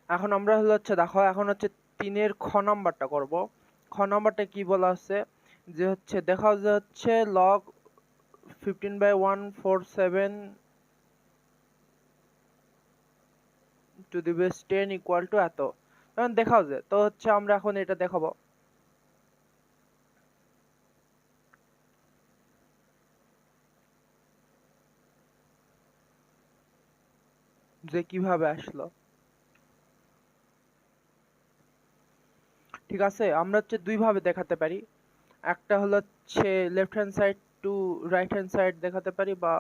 এখন আমরা হচ্ছে দেখো, এখন হচ্ছে 3-এর খ নাম্বারটা করব। খ নাম্বারটা কি বলা আছে যে হচ্ছে দেখাও যে হচ্ছে log 15/147 to the base 10 equal to এত। এখন দেখাও যে, তো হচ্ছে আমরা এখন এটা দেখাবো যে কিভাবে আসলো। ঠিক আছে, আমরা হচ্ছে দুই ভাবে দেখাতে পারি। একটা হলো হচ্ছে left hand side to right hand side দেখাতে পারি, বা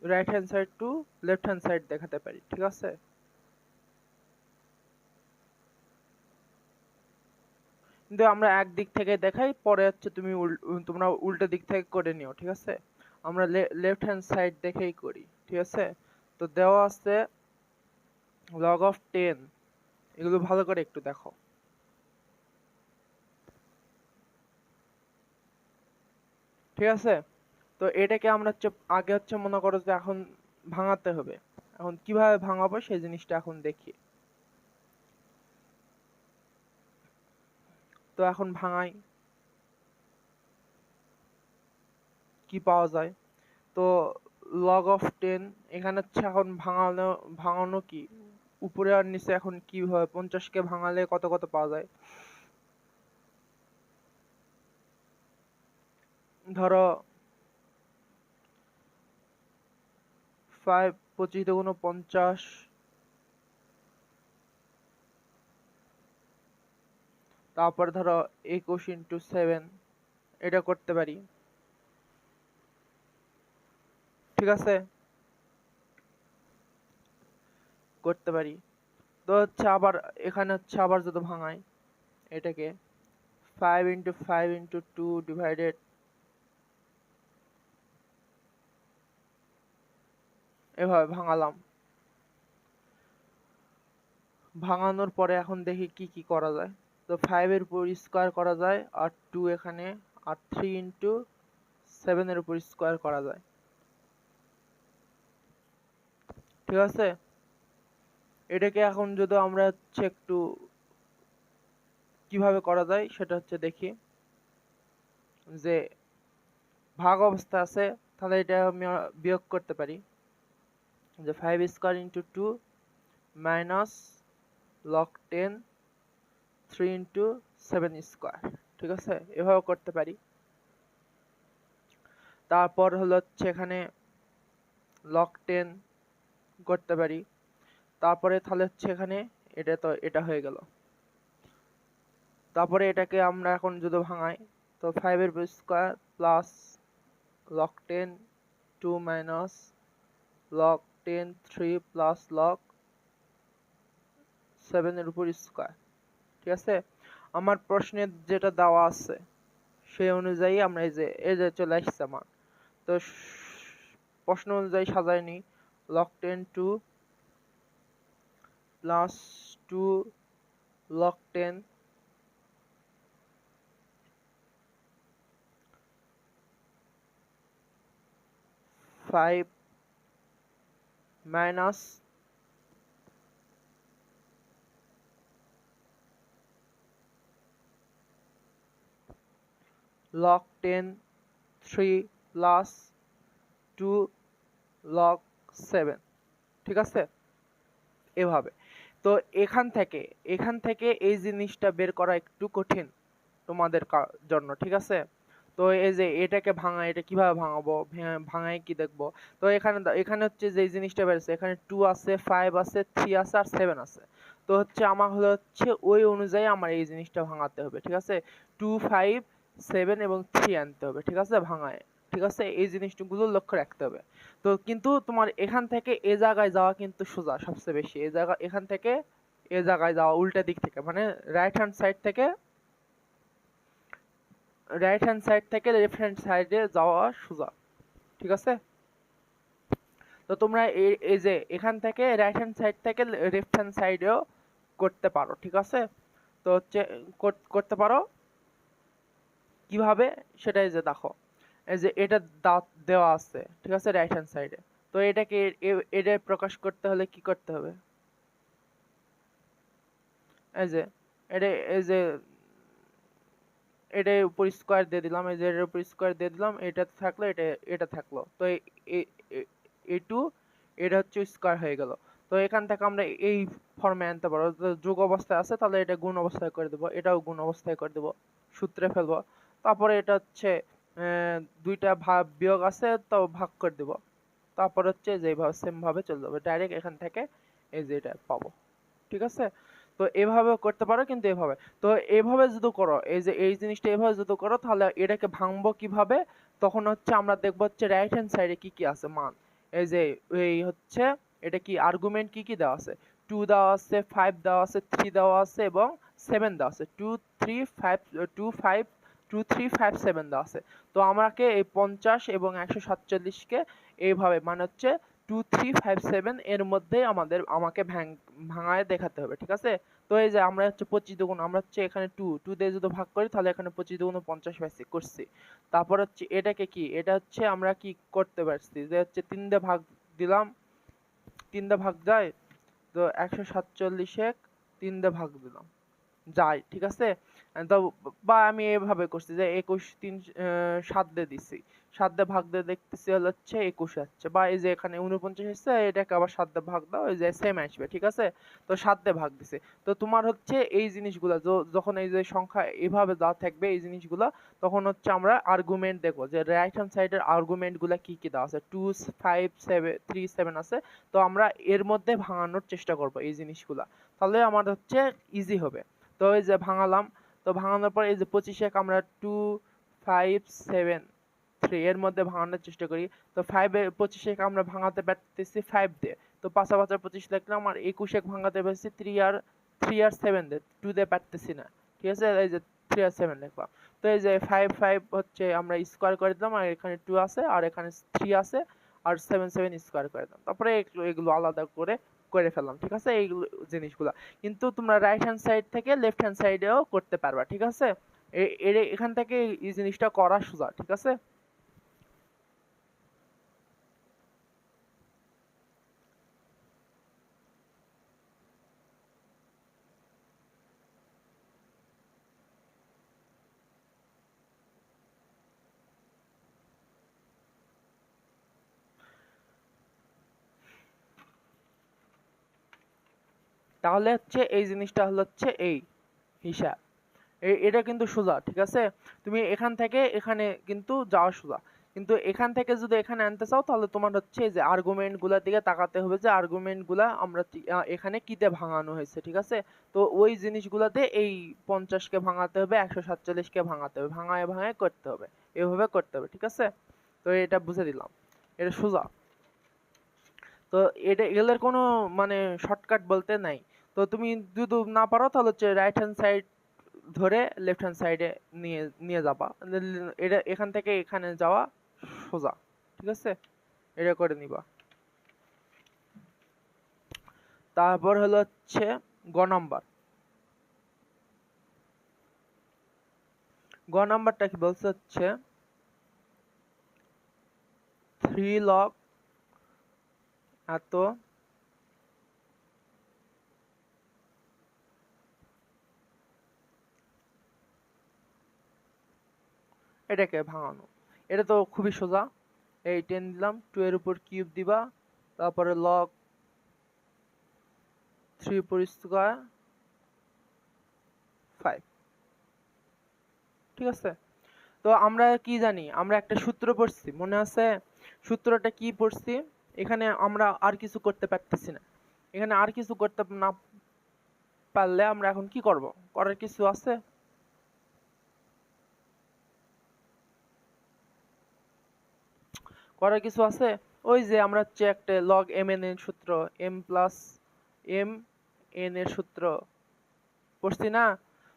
right hand side to left hand side দেখাতে পারি। ঠিক আছে, কিন্তু আমরা এক দিক থেকে দেখাই, পরে হচ্ছে তোমরা উল্টো দিক থেকে করে নিও। ঠিক আছে, আমরা লেফট হ্যান্ড সাইড দেখেই করি। ঠিক আছে, তো দেওয়া আছে log of 10, এগুলো ভালো করে একটু দেখো। ঠিক আছে, তো এটাকে আমরা হচ্ছে আগে হচ্ছে মনে করো যে এখন ভাঙাতে হবে। এখন কিভাবে ভাঙাবো সেই জিনিসটা এখন দেখি। তো এখন ভাঙাই, কি পাওয়া যায়। তো log of 10 এখানে হচ্ছে এখন ভাঙানো কি উপরে আর নিচে এখন কি হয়, 50-কে ভাঙালে কত কত পাওয়া যায়। ধরো 5 25 দুগুণ 50, তারপর ধরো 21 × 7, এটা করতে পারি। ঠিক আছে, করতে পারি। তো হচ্ছে আবার এখানে হচ্ছে আবার যদি ভাঙাই এটাকে 5 × 5 × 2 ডিভাইডেড, এভাবে ভাঙালাম। ভাঙানোর পরে এখন দেখি কি কি করা যায়। তো 5 এর উপর স্কোয়ার করা যায়, আর 2 এখানে, আর 3 × 7 এর উপর স্কোয়ার করা যায়। ঠিক আছে, এটাকে এখন যদি আমরা হচ্ছে একটু কিভাবে করা যায় সেটা হচ্ছে দেখি। যে ভাগ অবস্থা আছে, তাহলে এটা আমি বিয়োগ করতে পারি, যে 5 square into 2 minus log 10 3 × 7 square. ঠিক আছে, এভাবে করতে পারি। তারপর হচ্ছে এখানে log 10 করতে পারি। তারপরে তাহলে হচ্ছে এখানে এটা হয়ে গেল। তারপরে এটাকে আমরা এখন যদি ভাঙাই, তো 5 এর square plus log 10 2 minus log 10 3 plus log 7 এর উপর স্কোয়ার। ঠিক আছে, আমার প্রশ্নে যেটা দেওয়া আছে সেই অনুযায়ী আমরা এই যে চলে আসছে আমার। তো প্রশ্ন অনুযায়ী সাজাই নি, log 10 2 plus 2 log 10 5 minus log 10 3 plus 2 log 7। ঠিক আছে, এভাবে। তো এখান থেকে এই জিনিসটা বের করা একটু কঠিন তোমাদের জন্য। ঠিক আছে, তো এই যে এটাকে এটা কিভাবে ভাঙাবো, ভাঙাই কি দেখবো। তো এখানে হচ্ছে যে জিনিসটা বেরোচ্ছে, এখানে 2 আছে, 5 আছে, 3 আছে, আর 7 আছে। তো হচ্ছে আমার হচ্ছে ওই অনুযায়ী আমার এই জিনিসটা ভাঙাতে হবে। ঠিক আছে, 2 5 7 এবং 3 আনতে হবে। ঠিক আছে, ভাঙায়। ঠিক আছে, এই জিনিসগুলো লক্ষ্য রাখতে হবে। তো কিন্তু তোমার এখান থেকে এ জায়গায় যাওয়া কিন্তু সোজা সবচেয়ে বেশি। এখান থেকে এ জায়গায় যাওয়া উল্টা দিক থেকে, মানে রাইট হ্যান্ড সাইড থেকে লেফট হ্যান্ড সাইডে যাওয়া সোজা। ঠিক আছে, তো তোমরা এই যে এখান থেকে রাইট হ্যান্ড সাইড থেকে লেফট হ্যান্ড সাইডেও করতে পারো। ঠিক আছে, তো হচ্ছে করতে পারো কিভাবে সেটাই যে দেখো, এই যে এটা দেওয়া আছে। ঠিক আছে, রাইট হ্যান্ড সাইডে। তো এটাকে এটা প্রকাশ করতে হলে কি করতে হবে, এই যে এটা এই যে এটার উপর স্কোয়ার দিয়ে দিলাম, এই যে এটার উপর স্কোয়ার দিয়ে দিলাম, এটা থাকলো, এটা থাকলো, তো এই টু এটা হচ্ছে স্কোয়ার হয়ে গেল। তো এখান থেকে আমরা এই ফর্মে আনতে পারবো, যোগ অবস্থায় আছে তাহলে এটা গুণ অবস্থায় করে দেবো, এটাও গুণ অবস্থায় করে দেবো, সূত্রে ফেলবো। তারপরে এটা হচ্ছে দুইটা ভাগ বিয়োগ আছে তো ভাগ করে দেবো। তারপর হচ্ছে যেভাবে সেম ভাবে চলে যাবে, ডাইরেক্ট এখান থেকে এই যে এটা পাবো। ঠিক আছে, তো এভাবে করতে পারো, কিন্তু এভাবে তো এভাবে যদি করো, এই যে এই জিনিসটা এভাবে যদি করো তাহলে এটাকে ভাঙবো কিভাবে, তখন হচ্ছে আমরা দেখবো হচ্ছে রাইট হ্যান্ড সাইডে কি কি আছে মান। এই যে এই হচ্ছে এটা কি আর্গুমেন্ট কি কি দেওয়া আছে, 2 দেওয়া আছে, 5 দেওয়া আছে, 3 দেওয়া আছে এবং 7 দেওয়া আছে, 2 3 5 2 5 2 3 5 7 দেওয়া আছে। তো আমাকে এই 50 এবং 147 কে এইভাবে মানে হচ্ছে 2 3 5 7 এর মধ্যে আমাকে ভাঙায় দেখাতে হবে। ঠিক আছে, তো এই যে আমরা হচ্ছে 25 দুগুণ, আমরা হচ্ছে এখানে 2 দিয়ে যদি ভাগ করি তাহলে এখানে 25 দুগুণ 50 পাইছি করছি। তারপর হচ্ছে এটাকে কি, এটা হচ্ছে আমরা কি করতে পারছি যে হচ্ছে 3 দিয়ে ভাগ দিলাম, 3 দিয়ে ভাগ যায়, তো 147 3 দিয়ে ভাগ দিলাম যায়। ঠিক আছে, তো বা আমি এভাবে করছি যে 21 3 7 দিয়ে দিছি, 7 দিয়ে ভাগ দিয়ে দেখতেছি হচ্ছে 21 আসছে, বা এই যে এখানে 49 আসছে, এটাকে আবার 7 দিয়ে ভাগ দাও, এই যে সেম আসবে। ঠিক আছে, তো 7 দিয়ে ভাগ দিছে। তো তোমার হচ্ছে এই জিনিসগুলো যখন এই যে সংখ্যা এভাবে দেওয়া থাকবে এই জিনিসগুলো, তখন হচ্ছে আমরা আর্গুমেন্ট দেখবো যে রাইট হ্যান্ড সাইডের আর্গুমেন্ট গুলা কি কি দেওয়া আছে, 2 5 7 3 7 আছে, তো আমরা এর মধ্যে ভাঙানোর চেষ্টা করব এই জিনিসগুলা, তাহলে আমাদের হচ্ছে ইজি হবে। তো এই যে ভাঙালাম, তো ভাঙানোর পর এই যে 25 আমরা 2 5 7 3 এর মধ্যে ভাঙানোর চেষ্টা করি। তো 25 আমরা ভাঙাতে পারতেছি 5 দিয়ে, তো 5 5 25 লিখলাম, আর 21 ভাঙাতে পারছি 3 আর 7 দিয়ে, 2 দিয়ে পারতেছি না। ঠিক আছে, এই যে 3 আর 7 লিখলাম। তো এই যে 5 5 হচ্ছে আমরা স্কোয়ার করে দিলাম, আর এখানে 2 আছে আর এখানে 3 আছে, আর 7 7 স্কোয়ার করে দিলাম। তারপরে এগুলো আলাদা করে করে ফেললাম। ঠিক আছে, এইগুলো জিনিসগুলো কিন্তু তোমরা রাইট হ্যান্ড সাইড থেকে লেফট হ্যান্ড সাইডেও করতে পারবা। ঠিক আছে, এখান থেকে এই জিনিসটা করা সোজা। ঠিক আছে, তাহলে হচ্ছে এই জিনিসটা হলো হচ্ছে এই হিসাব, এটা কিন্তু সোজা। ঠিক আছে, তুমি এখান থেকে এখানে কিন্তু যাওয়া সোজা, কিন্তু এখান থেকে যদি এখানে আনতে চাও তাহলে তোমার হচ্ছে যে আর্গুমেন্ট গুলার দিকে তাকাতে হবে, যে আর্গুমেন্ট গুলা আমরা এখানে কিতে ভাঙানো হয়েছে। ঠিক আছে, তো ওই জিনিসগুলাতে এই 50 কে ভাঙাতে হবে, 147 কে ভাঙাতে হবে, ভাঙায় ভাঙায় করতে হবে, এভাবে করতে হবে। ঠিক আছে, তো এটা বুঝে দিলাম, এটা সোজা। তো এটা এগুলোর কোনো মানে শর্টকাট বলতে নাই। তো তুমি যদি না পারো তাহলে হচ্ছে রাইট হ্যান্ড সাইড ধরে লেফট হ্যান্ড সাইডে নিয়ে নিয়ে যাবা, এটা এখান থেকে এখানে যাওয়া সোজা। ঠিক আছে, এটা করে নিবা। তারপর হলো হচ্ছে গ নাম্বার। গ নাম্বারটা কি বলছে হচ্ছে 3 log এত এটাকে ভাঙানো। এটা তো খুবই সোজা, এই 10 দিলাম, 2 এর উপর কিউব দিবা, তারপরে log 3 উপর স্কয়ার 5। ঠিক আছে, তো আমরা কি জানি, আমরা একটা সূত্র পড়ছি মনে আছে, সূত্রটা কি পড়ছি, এখানে আমরা আর কিছু করতে পারতেছি না, এখানে আর কিছু করতে না পারলে আমরা এখন কি করব, করার কিছু আছে? করার কিছু আছে, ওই যে আমরা হচ্ছে একটা log mn এর সূত্র, m প্লাস m n এর সূত্র পড়ছি না,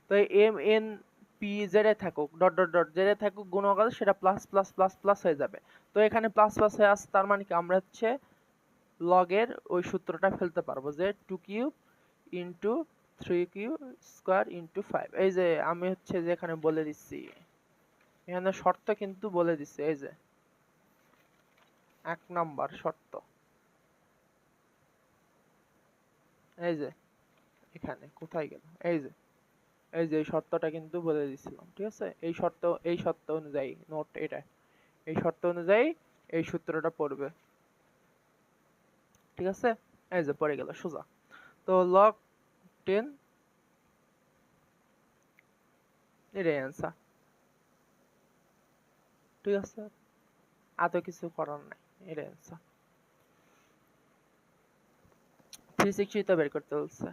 তো m n p জেডে থাকুক ডট ডট ডট জেডে থাকুক গুণকাল সেটা প্লাস প্লাস প্লাস প্লাস হয়ে যাবে। তো এখানে প্লাস প্লাস হয়ে আসছে, তার মানে কি আমরা হচ্ছে লগের ওই সূত্রটা ফেলতে পারবো যে 2 cube into 3 cube square into 5। এই যে আমি হচ্ছে যে এখানে বলে দিচ্ছি, এখানে শর্ত কিন্তু বলে দিচ্ছে, এই যে 1 নাম্বার শর্ত, এই যে এখানে কোথায় গেল, এই যে এই শর্তটা কিন্তু বলে দিছিলাম, ঠিক আছে। এই শর্ত অনুযায়ী নোট এটা, এই শর্ত অনুযায়ী এই সূত্রটা পড়বে, ঠিক আছে। এই যে পড়ে গেল সোজা। তো log 10 এটাই অ্যান্সার, ঠিক আছে। এত কিছু করার নাই, এটাই অ্যান্সার। 360 তো বের করতে বলছে।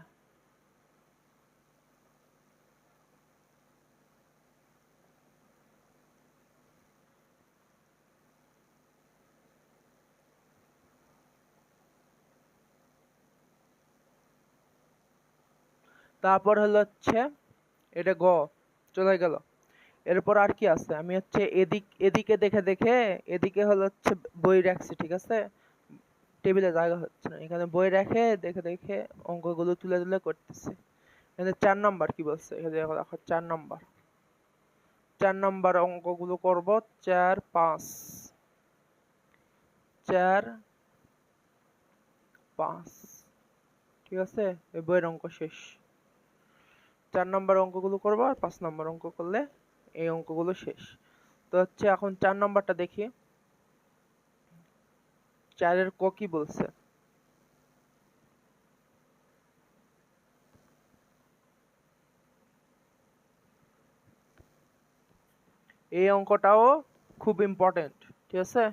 তারপর হলো হচ্ছে এটা গ চলে গেল। এরপর আর কি আছে, আমি হচ্ছে এদিকে দেখে দেখে এদিকে হলো হচ্ছে বই রাখছি, ঠিক আছে। টেবিলে জায়গা হচ্ছে না, এখানে বই রেখে দেখে দেখে অঙ্কগুলো তুলে তুলে করতেছি। এখানে 4 নাম্বার কি বলছে, এখানে দেখো 4 নাম্বার অঙ্কগুলো করব। 4 5 4 5, ঠিক আছে। এই বইয়ের অঙ্ক শেষ। 4 নাম্বার অঙ্কগুলো করবো আর 5 নাম্বার অঙ্ক করলে এই অঙ্কগুলো শেষ। তো হচ্ছে এখন 4 নাম্বারটা দেখি। 4 এর ক কি বলছে, এই অঙ্কটাও খুব ইম্পর্টেন্ট, ঠিক আছে।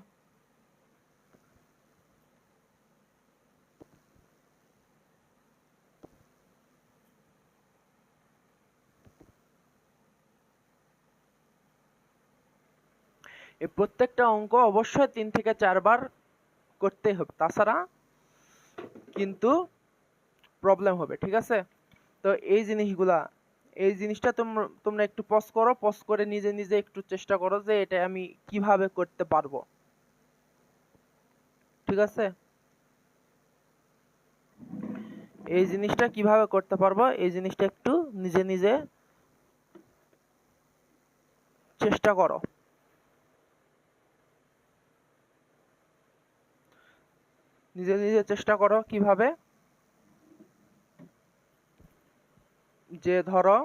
এই প্রত্যেকটা অঙ্ক অবশ্যই 3 থেকে 4 বার করতে হবে, তাছাড়া কিন্তু প্রবলেম হবে, ঠিক আছে। তো এই জিনিসটা তোমরা একটু পজ করো, পজ করে নিজে নিজে একটু চেষ্টা করো যে এটা আমি কিভাবে করতে পারবো, ঠিক আছে। এই জিনিসটা কিভাবে করতে পারবো, এই জিনিসটা একটু নিজে নিজে চেষ্টা করো। নিজে নিজে চেষ্টা করো কিভাবে, যে ধরো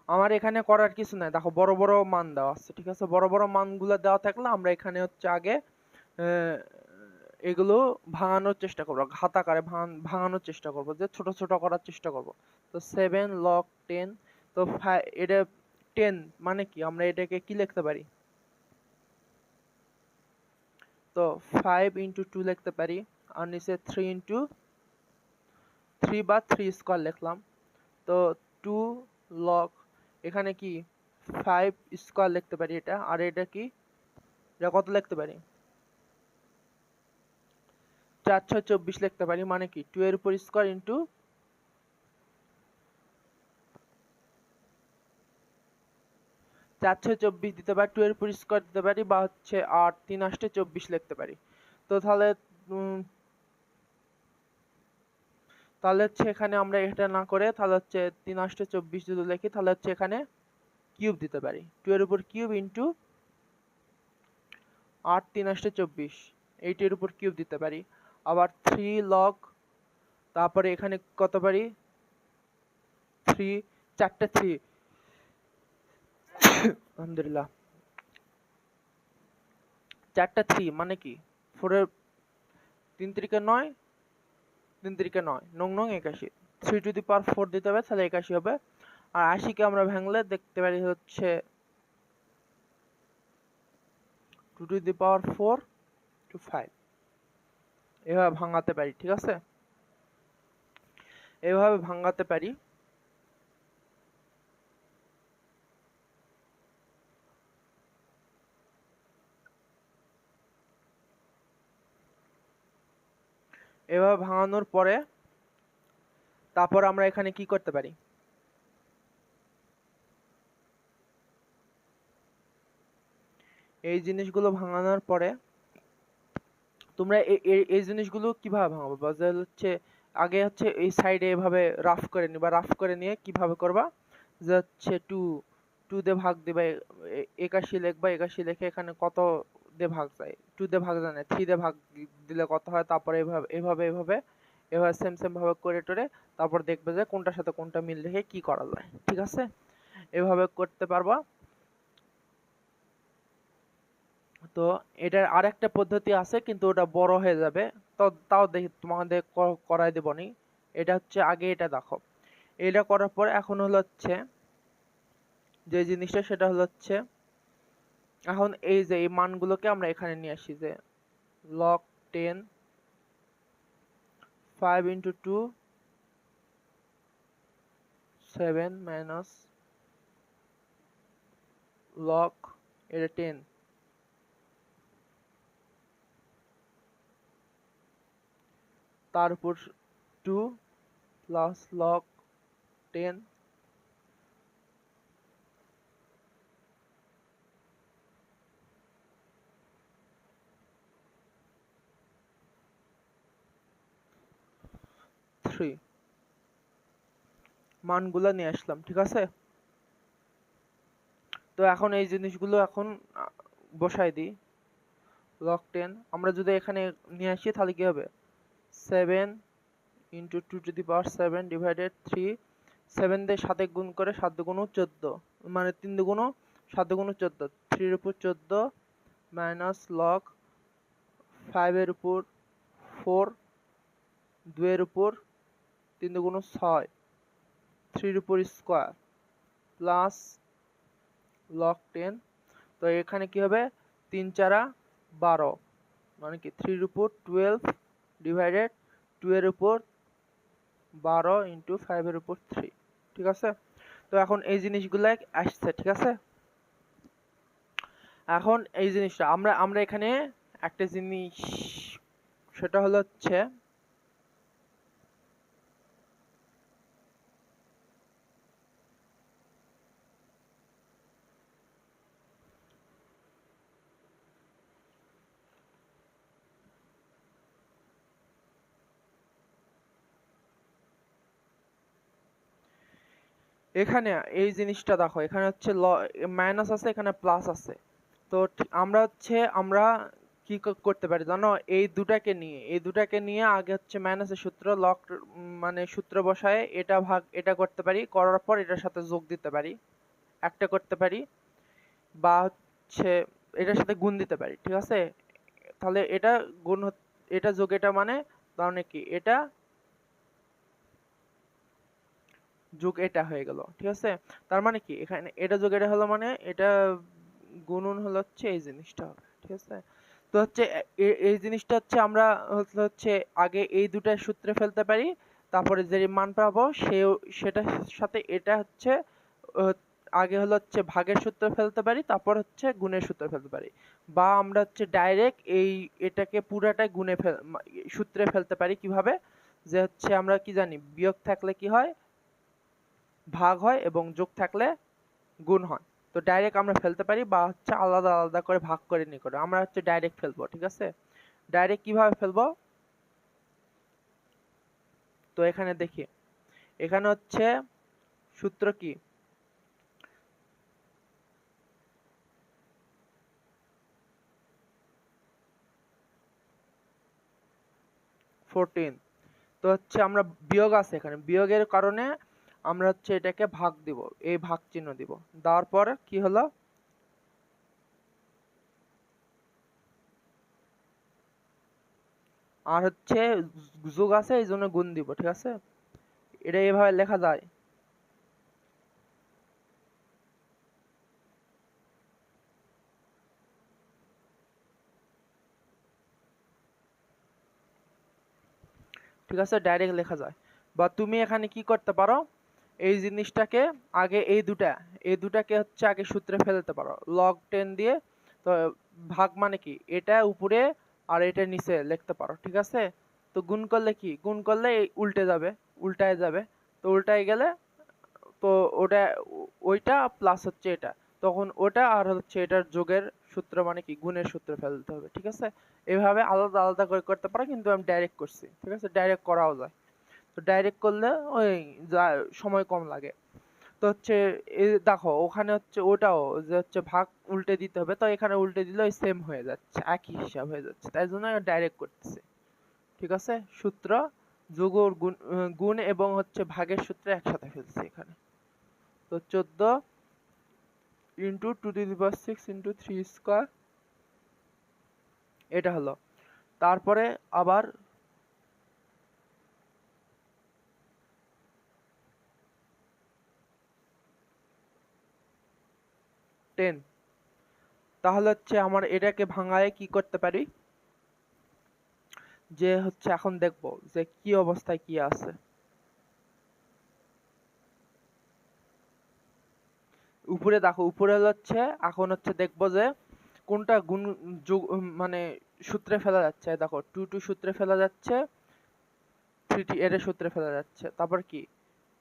আমার এখানে করার কিছু নাই, দেখো বড় বড় মান দেওয়া আছে, ঠিক আছে। বড় বড় মানগুলো দেওয়া থাকলে আমরা এখানে হচ্ছে আগে এগুলো ভাঙানোর চেষ্টা করবো, ঘাত আকারে ভাঙানোর চেষ্টা করবো, যে ছোট ছোট করার চেষ্টা করবো। তো 7 log 10, তো এটা 10 মানে কি, আমরা এটাকে কি লিখতে পারি, তো 5 into 2 লিখতে পারি, আর নিচে 3 into 3 বা 3 স্কয়ার লিখলাম। তো 2 log, এখানে কি 5 স্কয়ার লিখতে পারি এটা, আর এটা কি, এটা কত লিখতে পারি, 4 6 24 লিখতে পারি। মানে কি 2 এর উপর স্কয়ার ইনটু 4 6 24 দিতে পারি, 2 এর উপর স্কয়ার দিতে পারি, বা হচ্ছে 8 3 8 24 লিখতে পারি। তো তাহলে হচ্ছে এখানে আমরা এটা না করে তাহলে হচ্ছে 3 8 24 যদি লিখি, তাহলে হচ্ছে এখানে কিউব দিতে পারি, 2 এর উপর কিউব ইনটু 8 3 8 24, 8 এর উপর কিউব দিতে পারি। আবার 3 log, তারপরে এখানে কত পারি, 3 চারটা 3 আলহামদুলিল্লাহ, চারটা 3 মানে কি 4 এর 3 3 9, 3 3 9 9 9 81, 3 টু দি পাওয়ার 4 দিতে হবে, তাহলে 81 হবে। আর 80 কে আমরা ভাঙলে দেখতে পারি হচ্ছে 2 টু দি পাওয়ার 4 টু 5, এভাবে ভাঙাতে পারি, ঠিক আছে। এভাবে ভাঙাতে পারি। এভাবে ভাঙানোর পরে তারপর আমরা এখানে কি করতে পারি, এই জিনিসগুলো ভাঙানোর পরে তোমরা এই জিনিসগুলো কিভাবে ভাঙাবো, বাজার হচ্ছে আগে হচ্ছে এই সাইডে এভাবে রাফ করে নিবা, রাফ করে নিয়ে কিভাবে করবা, যে হচ্ছে 2 দিয়ে ভাগ দিবা, 81 লিখবা, 81 লিখে এখানে কত দিয়ে ভাগ যায়, 2 দিয়ে ভাগ যায় না, 3 দিয়ে ভাগ দিলে কত হয়, তারপরে এভাবে এভাবে এভাবে এভাবে সেম সেম ভাবে করে টোরে তারপর দেখবে যে কোনটার সাথে কোনটা মিল রেখে কি করা যায়। ঠিক আছে, এভাবে করতে পারবা। তো এটার আরেকটা পদ্ধতি আছে, কিন্তু ওটা বড় হয়ে যাবে, তো তাও দেখি তোমাদের করাই দেবনি। এটা হচ্ছে আগে এটা দেখো, এটা করার পর এখন হলো হচ্ছে যে জিনিসটা সেটা হলো হচ্ছে এখন এই যে এই মানগুলোকে আমরা এখানে নিয়ে আসি, যে log 10 5 into 2 7 minus log এটা 10, তার উপর 2 plus log 10 3 মানগুলো নিয়ে আসলাম। ঠিক আছে, তো এখন এই জিনিসগুলো এখন বসাই দিই। log 10 আমরা যদি এখানে নিয়ে আসি তাহলে কি হবে, 7 into 2 to the power 7 divided 3, 7 দিয়ে 7 গুণ করে 7 দুগুণ 14, মানে 3 দুগুণ 7 দুগুণ 14, 3 এর উপর 14 মাইনাস log 5 এর উপর 4, 2 এর উপর 3 দুগুণ 6, 3 এর উপর স্কয়ার প্লাস log 10। তো এখানে কি হবে, 3 4 12, মানে কি 3 এর উপর 12 ডিভাইডেড 2 এর উপর 12 ইন্টু 5 এর উপর 3। ঠিক আছে, তো এখন এই জিনিসগুলো আসছে। ঠিক আছে, এখন এই জিনিসটা আমরা আমরা এখানে একটা জিনিস, সেটা হলো হচ্ছে এখানে এই জিনিসটা দেখো, এখানে হচ্ছে মাইনাস আছে, এখানে প্লাস আছে। তো আমরা হচ্ছে আমরা কি করতে পারি জানো, এই দুটাকে নিয়ে আগে হচ্ছে মাইনাসের সূত্র লগ, মানে সূত্র বসায় এটা ভাগ এটা করতে পারি, করার পর এটার সাথে যোগ দিতে পারি, একটা করতে পারি, বা হচ্ছে এটার সাথে গুণ দিতে পারি। ঠিক আছে, তাহলে এটা গুণ এটা যোগ এটা, মানে তাহলে কি এটা যোগ এটা হয়ে গেল। ঠিক আছে, তার মানে কি এখানে এটা যোগ এটা হলো, মানে এটা গুণন হলো হচ্ছে এই জিনিসটা হবে। ঠিক আছে, তো হচ্ছে এই জিনিসটা হচ্ছে আমরা হচ্ছে আগে এই দুটা সূত্রে ফেলতে পারি, তারপরে যে মান পাবো সেটার সাথে এটা হচ্ছে আগে হলো হচ্ছে ভাগের সূত্র ফেলতে পারি, তারপর হচ্ছে গুণের সূত্র ফেলতে পারি, বা আমরা হচ্ছে ডাইরেক্ট এটাকে পুরাটাই সূত্রে ফেলতে পারি। কিভাবে, যে হচ্ছে আমরা কি জানি বিয়োগ থাকলে কি হয়, ভাগ হয়, এবং যোগ থাকলে গুণ হয়। তো ডাইরেক্ট আমরা ফেলতে পারি, বা হচ্ছে আলাদা আলাদা করে ভাগ করে নিয়ে করে আমরা হচ্ছে ডাইরেক্ট ফেলবো। ঠিক আছে, ডাইরেক্ট কিভাবে ফেলবো, তো এখানে দেখি, এখানে হচ্ছে সূত্র কি, তো হচ্ছে আমরা বিয়োগ আছে এখানে, বিয়োগের কারণে আমরা হচ্ছে এটাকে ভাগ দিব, এই ভাগ চিহ্ন দিব, দেওয়ার পর কি হলো, আর হচ্ছে যোগ আছে এই জন্য গুণ দিব। ঠিক আছে, এটা এভাবে লেখা যায়। ঠিক আছে, ডাইরেক্ট লেখা যায়। বা তুমি এখানে কি করতে পারো, এই জিনিসটাকে আগে এই দুটাকে হচ্ছে আগে সূত্রে ফেলতে পারো log 10 দিয়ে। তো ভাগ মানে কি, এটা উপরে আর এটা নিচে লিখতে পারো। ঠিক আছে, তো গুণ করলে কি, গুণ করলে উল্টে যাবে, উল্টায় যাবে, তো উল্টায় গেলে তো ওটা ওইটা প্লাস হচ্ছে এটা, তখন ওটা আর হচ্ছে এটার যোগের সূত্র, মানে কি গুণের সূত্র ফেলতে হবে। ঠিক আছে, এভাবে আলাদা আলাদা করে করতে পারো, কিন্তু আমি ডাইরেক্ট করছি। ঠিক আছে, ডাইরেক্ট করাও যায়, তো ডাইরেক্ট করলে ওই সময় কম লাগে। তো হচ্ছে দেখো ওখানে হচ্ছে ওটাও যে হচ্ছে ভাগ উল্টে দিতে হবে, তো এখানে উল্টে দিলে ওই সেম হয়ে যাচ্ছে, একই হিসাব হয়ে যাচ্ছে, তাই জন্য ডাইরেক্ট করতেছি। ঠিক আছে, সূত্র যোগ ও গুণ এবং হচ্ছে ভাগের সূত্রে একসাথে ফেলছি এখানে। তো 14 ইন্টু 2^6 ইন্টু 3 স্কয়ার, এটা হলো। তারপরে আবার টেন, তাহলে হচ্ছে আমার এটাকে ভাঙায় কি করতে পারি, যে হচ্ছে এখন দেখব যে কি অবস্থায় কি আছে। উপরে দেখো, উপরে হচ্ছে এখন হচ্ছে দেখবো যে কোনটা গুণ যোগ মানে সূত্রে ফেলা যাচ্ছে। দেখো 2 2 সূত্রে ফেলা যাচ্ছে, 3 3 এর সূত্রে ফেলা যাচ্ছে, তারপর কি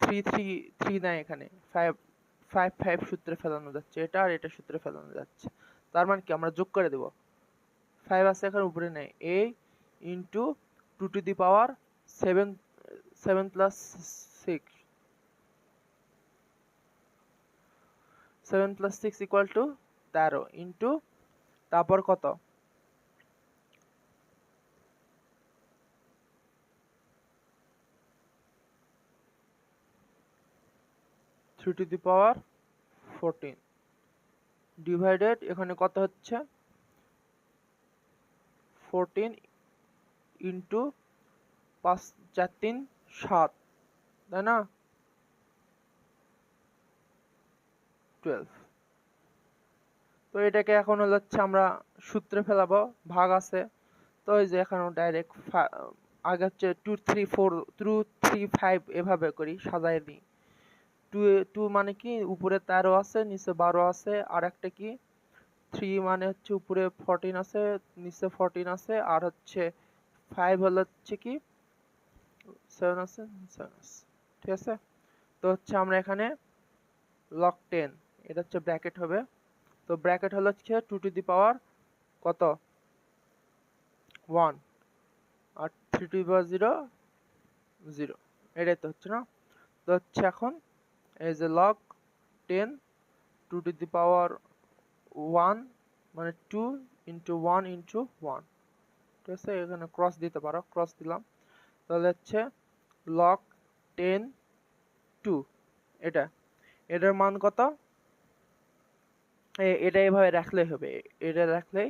3 3 3 নাই, এখানে 5 5 5 সূত্রে ফেলানো যাচ্ছে, এটা আর এটা সূত্রে ফেলানো যাচ্ছে। তার মানে কি আমরা যোগ করে দেব, 5 আছে এখানে উপরে নেই, a into 2 two the power 7 7 plus 6 7 plus 6 equal to 13 into তারপর কত 3 টু দি পাওয়ার 14 ডিভাইডেড এখানে কত হচ্ছে 14 ইন্টু 5 4 3 7, তাই না 12। তো এটাকে এখন হচ্ছে আমরা সূত্রে ফেলাবো, ভাগ আছে, তো এই যে এখানে ডাইরেক্ট আগে হচ্ছে 2 3 4 2 3 5 এভাবে করি সাজায় দিই। 2 2 মানে কি উপরে 13 আছে নিচে 12 আছে, আর একটা কি 3 মানে হচ্ছে উপরে 14 আছে নিচে 14 আছে, আর হচ্ছে 5 হলো হচ্ছে কি 7 আছে 7 আছে, ঠিক আছে। তো হচ্ছে আমরা এখানে log 10, এটা হচ্ছে ব্র্যাকেট হবে, তো ব্র্যাকেট হলো হচ্ছে 2 টু দি পাওয়ার কত 1 আর 3 টু দি পাওয়ার 0 0, এটাই তো হচ্ছে না। তো হচ্ছে এখন এই যে log 10 2 টু দি পাওয়ার 1 মানে 2 ইন্টু 1 ইন্টু 1, ঠিক আছে, এখানে ক্রস দিতে পারো, ক্রস দিলাম, তাহলে হচ্ছে log 10 2, এটা এটার মান কত, এটা এভাবে রাখলেই হবে, এটা রাখলেই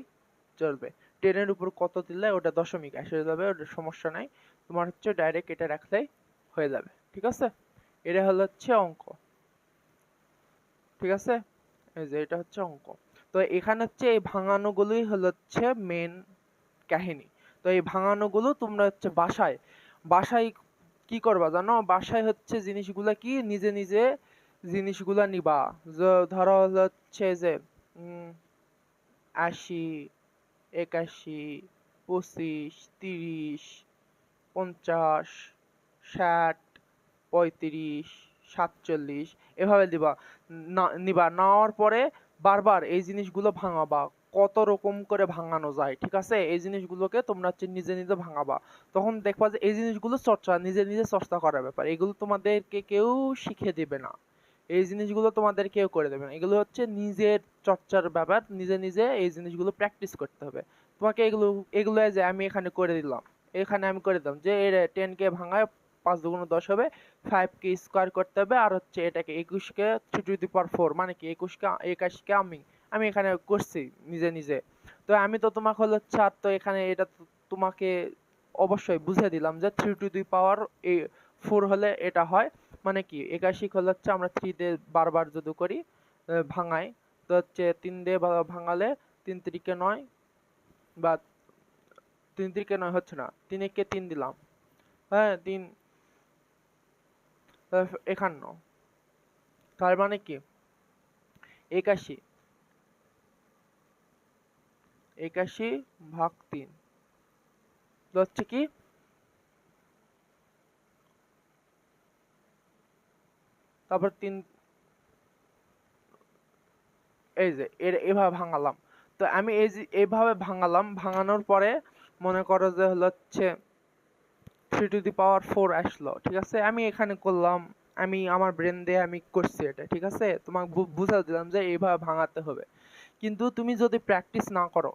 চলবে। 10 এর উপর কত দিলে ওটা দশমিক এসে যাবে, ওটা সমস্যা নাই, তোমার হচ্ছে ডাইরেক্ট এটা রাখলেই হয়ে যাবে, ঠিক আছে। এটা হলো হচ্ছে অঙ্ক, ঠিক আছে, এই যে এটা হচ্ছে অঙ্ক। তো এখানে হচ্ছে এই ভাঙানোগুলোই হলো হচ্ছে মেন কাহিনী। তো এই ভাঙানোগুলো তোমরা হচ্ছে বাসায় বাসায় কি করবা জানো, বাসায় হচ্ছে জিনিসগুলা কি নিজে নিজে জিনিসগুলা নিবা, ধরো হচ্ছে যে 80 81 25 30 50 60 35 47 এভাবে দিবা, নিবা, নেওয়ার পরে বারবার এই জিনিসগুলো ভাঙাবা, কত রকম করে ভাঙানো যায়, ঠিক আছে, এই জিনিসগুলোকে তোমরা হচ্ছে নিজে নিজে ভাঙাবা। তখন দেখবা যে এই জিনিসগুলো চর্চা, নিজে নিজে চর্চা করার ব্যাপার, এগুলো তোমাদেরকে কেউ শিখিয়ে দিবে না, এই জিনিসগুলো তোমাদের কেউ করে দেবে না, এগুলো হচ্ছে নিজের চর্চার ব্যাপার, নিজে নিজে এই জিনিসগুলো প্র্যাকটিস করতে হবে তোমাকে। এগুলো এগুলো যে আমি এখানে করে দিলাম, এখানে আমি করে দিলাম যে 10 কে ভাঙায় 5 দুগুণ 10 হবে, 5 কে স্কোয়ার করতে হবে, আর হচ্ছে এটাকে 21 কে 3 টু দি পাওয়ার 4 মানে কি 21 কে 21 কে আমি এখানে করছি নিজে নিজে। তো আমি তো তোমাকে হলো আর তো এখানে এটা তোমাকে অবশ্যই বুঝিয়ে দিলাম যে 3 টু দি পাওয়ার 4 হলে এটা হয়, মানে কি 81 হলে হচ্ছে আমরা 3 দিয়ে বারবার যদি করি ভাঙাই, তো হচ্ছে 3 দিয়ে ভাঙালে 3 3 9, বা 3 3 9 হচ্ছে না, 3 1 3 দিলাম, হ্যাঁ 3 51, তার মানে কি 81 81 ভাগ 3 হচ্ছে কি, তারপর 3, এই যে এভাবে ভাঙালাম। তো আমি এই যে এইভাবে ভাঙালাম, ভাঙানোর পরে মনে করো যে হচ্ছে 3 টু দি পাওয়ার 4 আসলো, ঠিক আছে, আমি এখানে করলাম, আমি আমার ব্রেন দিয়ে আমি করছি এটা, ঠিক আছে, তোমাকে বুঝা দিলাম যে এইভাবে ভাঙাতে হবে। কিন্তু তুমি যদি প্র্যাকটিস না করো,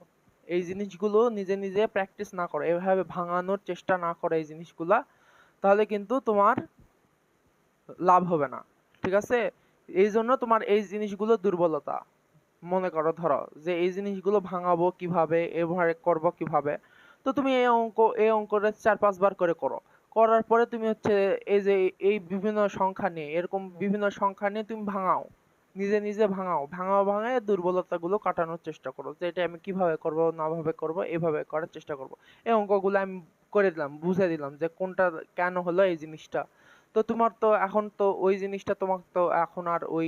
এই জিনিসগুলো নিজে নিজে প্র্যাকটিস না করো, এভাবে ভাঙানোর চেষ্টা না করো এই জিনিসগুলা, তাহলে কিন্তু তোমার লাভ হবে না, ঠিক আছে? এই জন্য তোমার এই জিনিসগুলো দুর্বলতা। মনে করো ধরো যে এই জিনিসগুলো ভাঙাবো কিভাবে, এভাবে করব কিভাবে, তো তুমি এই অঙ্কটা 4-5 বার করে করো। করার পরে তুমি হচ্ছে এই যে এই বিভিন্ন সংখ্যা নিয়ে, এরকম বিভিন্ন সংখ্যা নিয়ে তুমি ভাঙাও, নিজে নিজে ভাঙায় দুর্বলতাগুলো কাটানোর চেষ্টা করো, যে এটা আমি কিভাবে করব না ভাবে করব, এভাবে করার চেষ্টা করব। এই অঙ্কগুলো আমি করে দিলাম, বুঝে দিলাম যে কোনটা কেন হলো এই জিনিসটা। তো তোমার তো এখন তো ওই জিনিসটা তোমার তো এখন আর ওই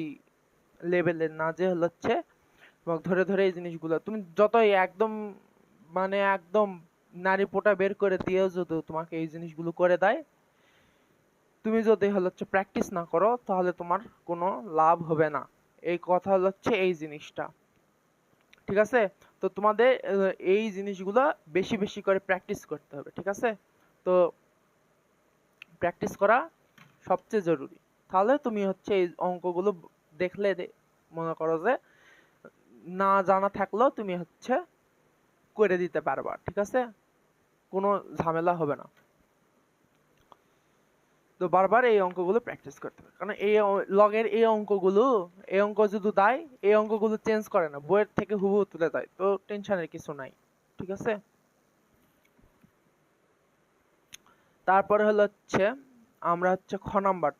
লেভেলের না যে হচ্ছে তোমাকে ধরে ধরে এই জিনিসগুলো তুমি যতই একদম মানে একদম নারী পোটা বের করে দিয়েও যদি তোমাকে এই জিনিসগুলো করে দেয়, তুমি যদি হচ্ছে প্র্যাকটিস না করো তাহলে তোমার কোনো লাভ হবে না। এই কথা হচ্ছে এই জিনিসটা, ঠিক আছে? তো তোমাদের এই জিনিসগুলো বেশি বেশি করে প্র্যাকটিস করতে হবে, ঠিক আছে? তো প্র্যাকটিস করা সবচেয়ে জরুরি। তাহলে তুমি হচ্ছে এই অঙ্কগুলো দেখলে মনে করো যে না জানা থাকলেও তুমি হচ্ছে করে দিতে পারবা, ঠিক আছে? কোনো ঝামেলা হবে না। তো বারবার এই অঙ্কগুলো প্র্যাকটিস করতে হবে, কারণ এই লগের এই অঙ্ক যদি দেয়, এই অঙ্কগুলো চেঞ্জ করে না, বইয়ের থেকে হুবহু তুলে দেয়, তো টেনশনের কিছু নাই, ঠিক আছে? তারপরে হচ্ছে আমরা হচ্ছে খ নাম্বার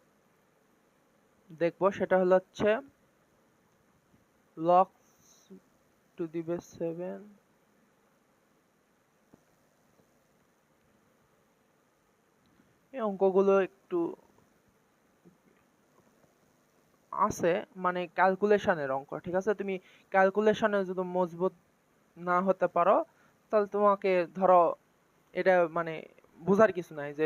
দেখবো, সেটা হচ্ছে log to the base 7 এই অঙ্কগুলো একটু আছে, মানে ক্যালকুলেশনের অঙ্ক, ঠিক আছে? তুমি ক্যালকুলেশনে যদি মজবুত না হতে পারো তাহলে তোমাকে ধরো এটা মানে বোঝার কিছু নাই যে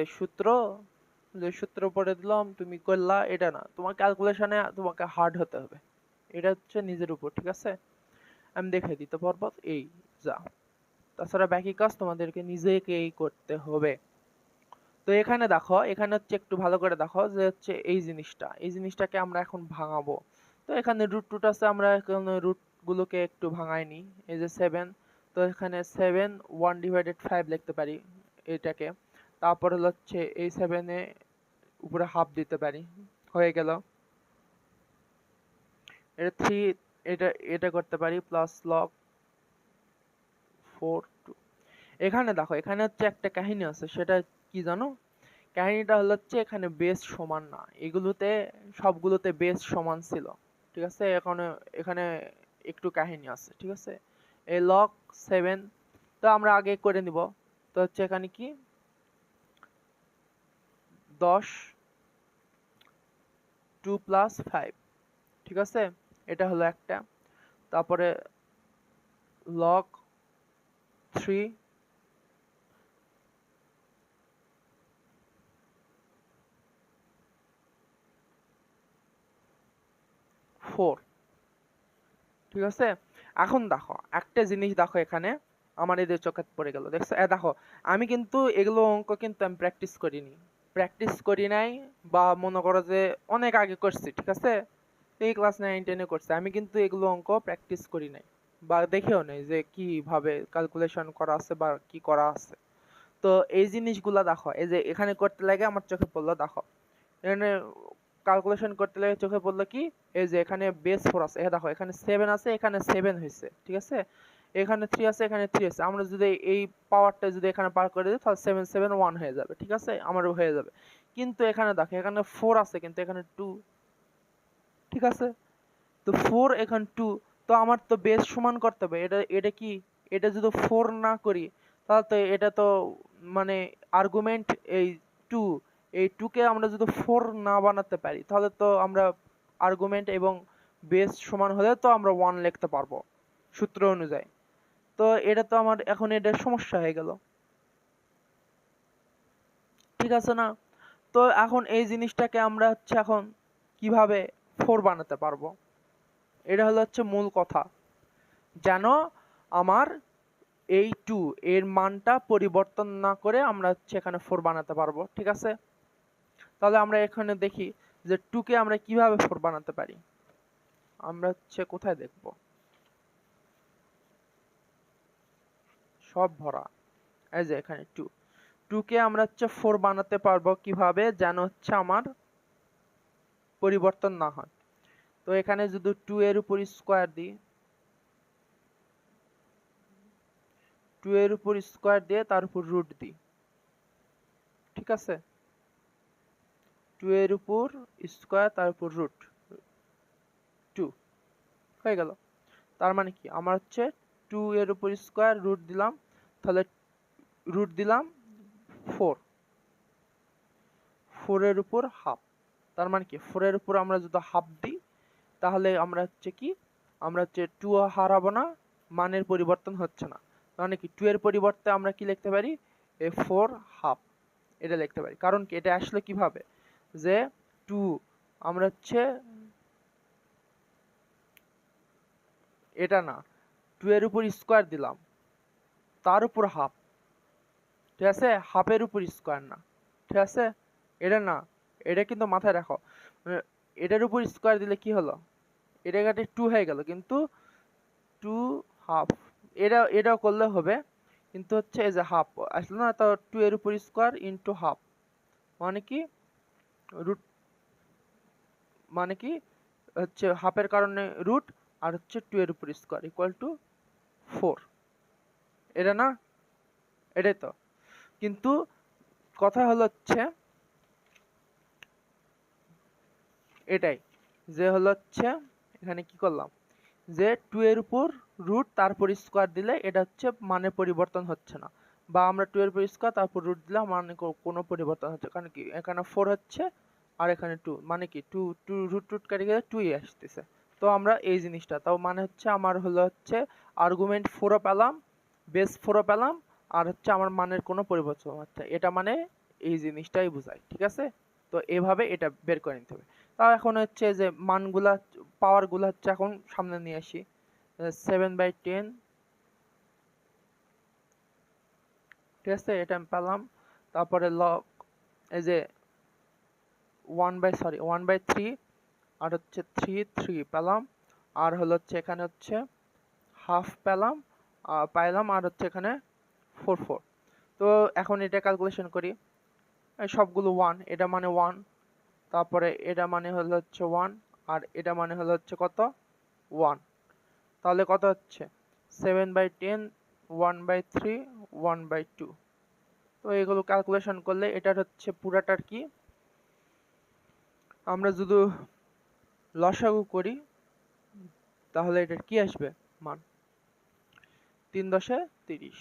সূত্র পড়ে দিলাম তুমি করলা, এটা না, তোমার ক্যালকুলেশনে তোমাকে হার্ড হতে হবে, এটা হচ্ছে নিজের উপর, ঠিক আছে? আমি দেখাই দিতে পারবো এই যা, তাছাড়া বাকি কাজ তোমাদেরকে নিজেকেই করতে হবে। তো এখানে দেখো, এখানে হচ্ছে একটু ভালো করে দেখো যে হচ্ছে এই জিনিসটাকে আমরা এখন ভাঙাবো। তো এখানে রুট টুট আছে, আমরা এখানে রুট গুলোকে একটু ভাঙাই নি। এই যে 7, তো এখানে 7 1/5 লিখতে পারি এটাকে। তারপর হচ্ছে এই 7 এ উপরে হাফ দিতে পারি, হয়ে গেল। এটা 3, এটা এটা করতে পারি প্লাস log 4 2। এখানে দেখো, এখানে হচ্ছে একটা কাহিনী আছে, সেটা কি জানো? কাহিনীটা হচ্ছে এখানে বেস সমান না, এগুলোতে সবগুলোতে বেস সমান ছিল, ঠিক আছে? এখানে একটু কাহিনী আছে, ঠিক আছে? এই log 7 তো আমরা আগে করে নিব। তো হচ্ছে এখানে কি 10 2 + 5, ঠিক আছে? এটা হলো একটা। তারপরে log 3 4, ঠিক আছে? এখন দেখো একটা জিনিস, দেখো এখানে আমার এদের চোখে পড়ে গেল, দেখছো? দেখো আমি কিন্তু এগুলো অঙ্ক কিন্তু আমি প্র্যাকটিস করি নাই, বা মনে করো যে অনেক আগে করছি, ঠিক আছে? এই ক্লাস 9-10 করছি, আমি কিন্তু এগুলো অঙ্ক প্র্যাকটিস করি নাই বা দেখেও নাই যে কিভাবে ক্যালকুলেশন করা আছে বা কি করা আছে। তো এই জিনিসগুলা দেখো, এই যে এখানে করতে লাগে আমার চোখে পড়লো, দেখো এখানে ক্যালকুলেশন করতে লাগে চোখে পড়লো কি, এই যে এখানে বেস 4 আছে, দেখো এখানে 7 আছে, এখানে 7 হয়েছে, ঠিক আছে? এখানে 3 আছে, এখানে 3 আছে, আমরা যদি এই পাওয়ারটা যদি এখানে পার করে দিই তাহলে 7 7 1 হয়ে যাবে, ঠিক আছে? আমারও হয়ে যাবে। কিন্তু এখানে দেখো এখানে 4 আছে, কিন্তু এখানে 2, ঠিক আছে? তো 4 এখানে 2, তো আমার তো বেস সমান করতে হবে। এটা এটা কি, এটা যদি 4 না করি তাহলে তো এটা তো মানে আর্গুমেন্ট এই 2, এই 2 কে আমরা যদি 4 না বানাতে পারি তাহলে তো আমরা আর্গুমেন্ট এবং বেস সমান হলে তো আমরা 1 লিখতে পারবো সূত্র অনুযায়ী। তো এটা তো আমার এখন এটা সমস্যা হয়ে গেল, ঠিক আছে না? তো এখন এই জিনিসটাকে আমরা হচ্ছে এখন কিভাবে 4 বানাতে পারবো, এটা হচ্ছে মূল কথা। যেন আমার এই 2 এর মানটা পরিবর্তন না করে আমরা হচ্ছে এখানে 4 বানাতে পারবো, ঠিক আছে? তাহলে আমরা এখানে দেখি যে 2 কে আমরা কিভাবে 4 বানাতে পারি। আমরা হচ্ছে কোথায় দেখব, সব ভরা, এই যে এখানে 2 2 কে আমরা হচ্ছে 4 বানাতে পারবো কিভাবে, যেন হচ্ছে আমার পরিবর্তন না হয়। তো এখানে যদি 2 এর উপর স্কয়ার দিই, 2 এর উপর স্কয়ার দিয়ে তার উপর রুট দিই, ঠিক আছে, 2 এর উপর স্কয়ার তার উপর রুট 2 হয়ে গেল। তার মানে কি আমার হচ্ছে 2 এর উপর স্কয়ার রুট দিলাম, তাহলে রুট দিলাম 4, 4 এর উপর হাফ। তার মানে কি 4 এর উপর আমরা যদি হাফ দিই তাহলে আমরা হচ্ছে কি, আমরা হচ্ছে 2 হারাবো না, মানের পরিবর্তন হচ্ছে না। মানে কি 2 এর পরিবর্তে আমরা কি লিখতে পারি, 4 হাফ, এটা লিখতে পারি। কারণ কি এটা আসলে কিভাবে, যে 2 আমরা হচ্ছে এটা না, 2 এর উপর স্কয়ার দিলাম তার উপর হাফ, ঠিক আছে, হাফের উপর স্কয়ার না, ঠিক আছে, এটা না, এটা কিন্তু মাথায় রাখো, এটার উপর স্কয়ার দিলে কি হলো, এটা কাটে 2 হয়ে গেল, কিন্তু 2 হাফ, এটাও করলে হবে, কিন্তু হচ্ছে এই যে হাফ আসলো না, তো 2 এর উপর স্কয়ার ইনটু হাফ মানে কি রুট, মানে কি হচ্ছে হাফের কারণে রুট, আর হচ্ছে 2 এর উপর স্কয়ার ইকুয়াল টু 4, এটা না, এটাই তো। কিন্তু কথা হলো হচ্ছে এটাই, যে হলো হচ্ছে এখানে কি করলাম, যে 2 এর উপর রুট তারপর স্কয়ার দিলে এটা হচ্ছে মানে পরিবর্তন হচ্ছে না, বা আমরা 2 এর উপর স্কয়ার তারপর রুট দিলাম মানে কোনো পরিবর্তন হচ্ছে, কারণ কি এখানে 4 হচ্ছে আর এখানে 2, মানে কি 2 2 রুট রুট কেটে গেলে 2 আসতেছে। তো আমরা এই জিনিসটা, তাও মানে হচ্ছে আমার হলো হচ্ছে আর্গুমেন্ট 4ও পেলাম, বেস 4ও পেলাম, আর হচ্ছে আমার মানের কোনো পরিবর্তন হচ্ছে, এটা মানে এই জিনিসটাই বোঝায়, ঠিক আছে। তো এভাবে এটা বের করে নিতে হবে। তাও এখন হচ্ছে যে মানগুলা, পাওয়ার গুলা হচ্ছে এখন সামনে নিয়ে আসি, 7/10, ঠিক আছে, এটা আমি পেলাম। তারপরে লগ এই যে 1/3 আর হচ্ছে 3 পেলাম, আর হলো হচ্ছে এখানে হচ্ছে হাফ পেলাম, পাইলাম, আর হচ্ছে এখানে 4 তো এখন এটা ক্যালকুলেশন করি, সবগুলো 1, এটা মানে 1, তারপরে এটা মানে হলো হচ্ছে 1, আর এটা মানে হলো হচ্ছে কত 1, তাহলে কত হচ্ছে 7/10, 1/3, 1/2। তো এগুলো ক্যালকুলেশন করলে এটার হচ্ছে পুরাটার কি, আমরা যদি লসাগু করি তাহলে এটার কি আসবে মান, 3×10=30,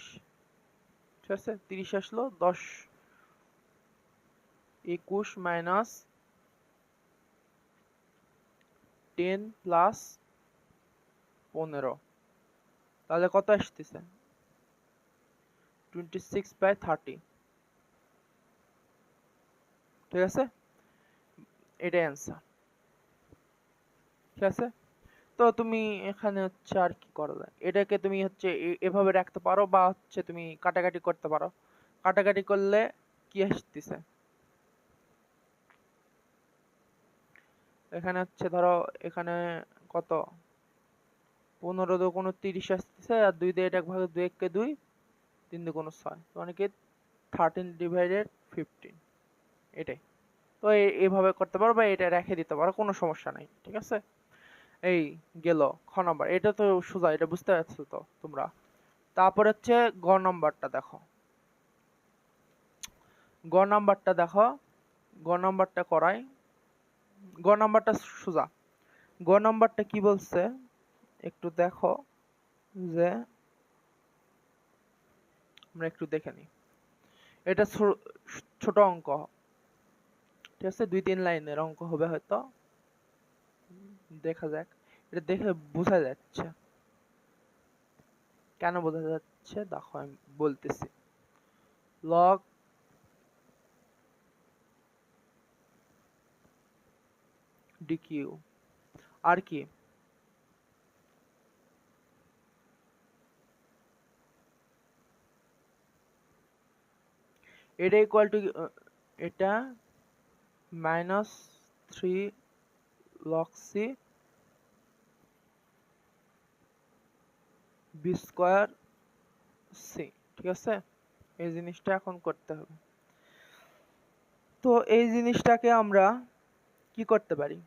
ঠিক আছে, 30 আসলো, 10 21 মাইনাস 10 প্লাস 15, তাহলে কত আসতেছে 26/30, ঠিক আছে, এটাই অ্যান্সার, ঠিক আছে। তো তুমি এখানে হচ্ছে আর কি করা যায়, এটাকে তুমি হচ্ছে এভাবে রাখতে পারো, বা হচ্ছে তুমি কাটাকাটি করতে পারো, কাটাকাটি করলে কি আসতেছে, এখানে হচ্ছে ধরো এখানে কত 15×30 আসতেছে, আর 2 দিয়ে এটা ভাগে 2 1 কে 2, 3×6, মানে কি 13/15, এটাই। তো এইভাবে করতে পারো, বা এটা রেখে দিতে পারো, কোনো সমস্যা নাই, ঠিক আছে। এই গেল খ নাম্বার, এটা তো সোজা, এটা বুঝতে পারছো তো তোমরা। তারপর হচ্ছে গ নাম্বারটা দেখো, গ নাম্বারটা দেখো, গ নাম্বারটা করাই, গ নাম্বারটা সোজা। গ নাম্বারটা কি বলছে একটু দেখো, যে আমরা একটু দেখে নিই, এটা ছোট অঙ্ক, ঠিক আছে, 2-3 লাইনের অঙ্ক হবে হয়তো, দেখা যাক, এটা দেখে বোঝা যাচ্ছে, কেন বোঝা যাচ্ছে দেখো আমি বলতেছি, লগ ডিকিউ আর কি, এটা ইকুয়াল টু, এটা -3 log c b² c, ঠিক আছে, এই জিনিসটা এখন করতে হবে। তো এই জিনিসটাকে আমরা কি করতে পারি,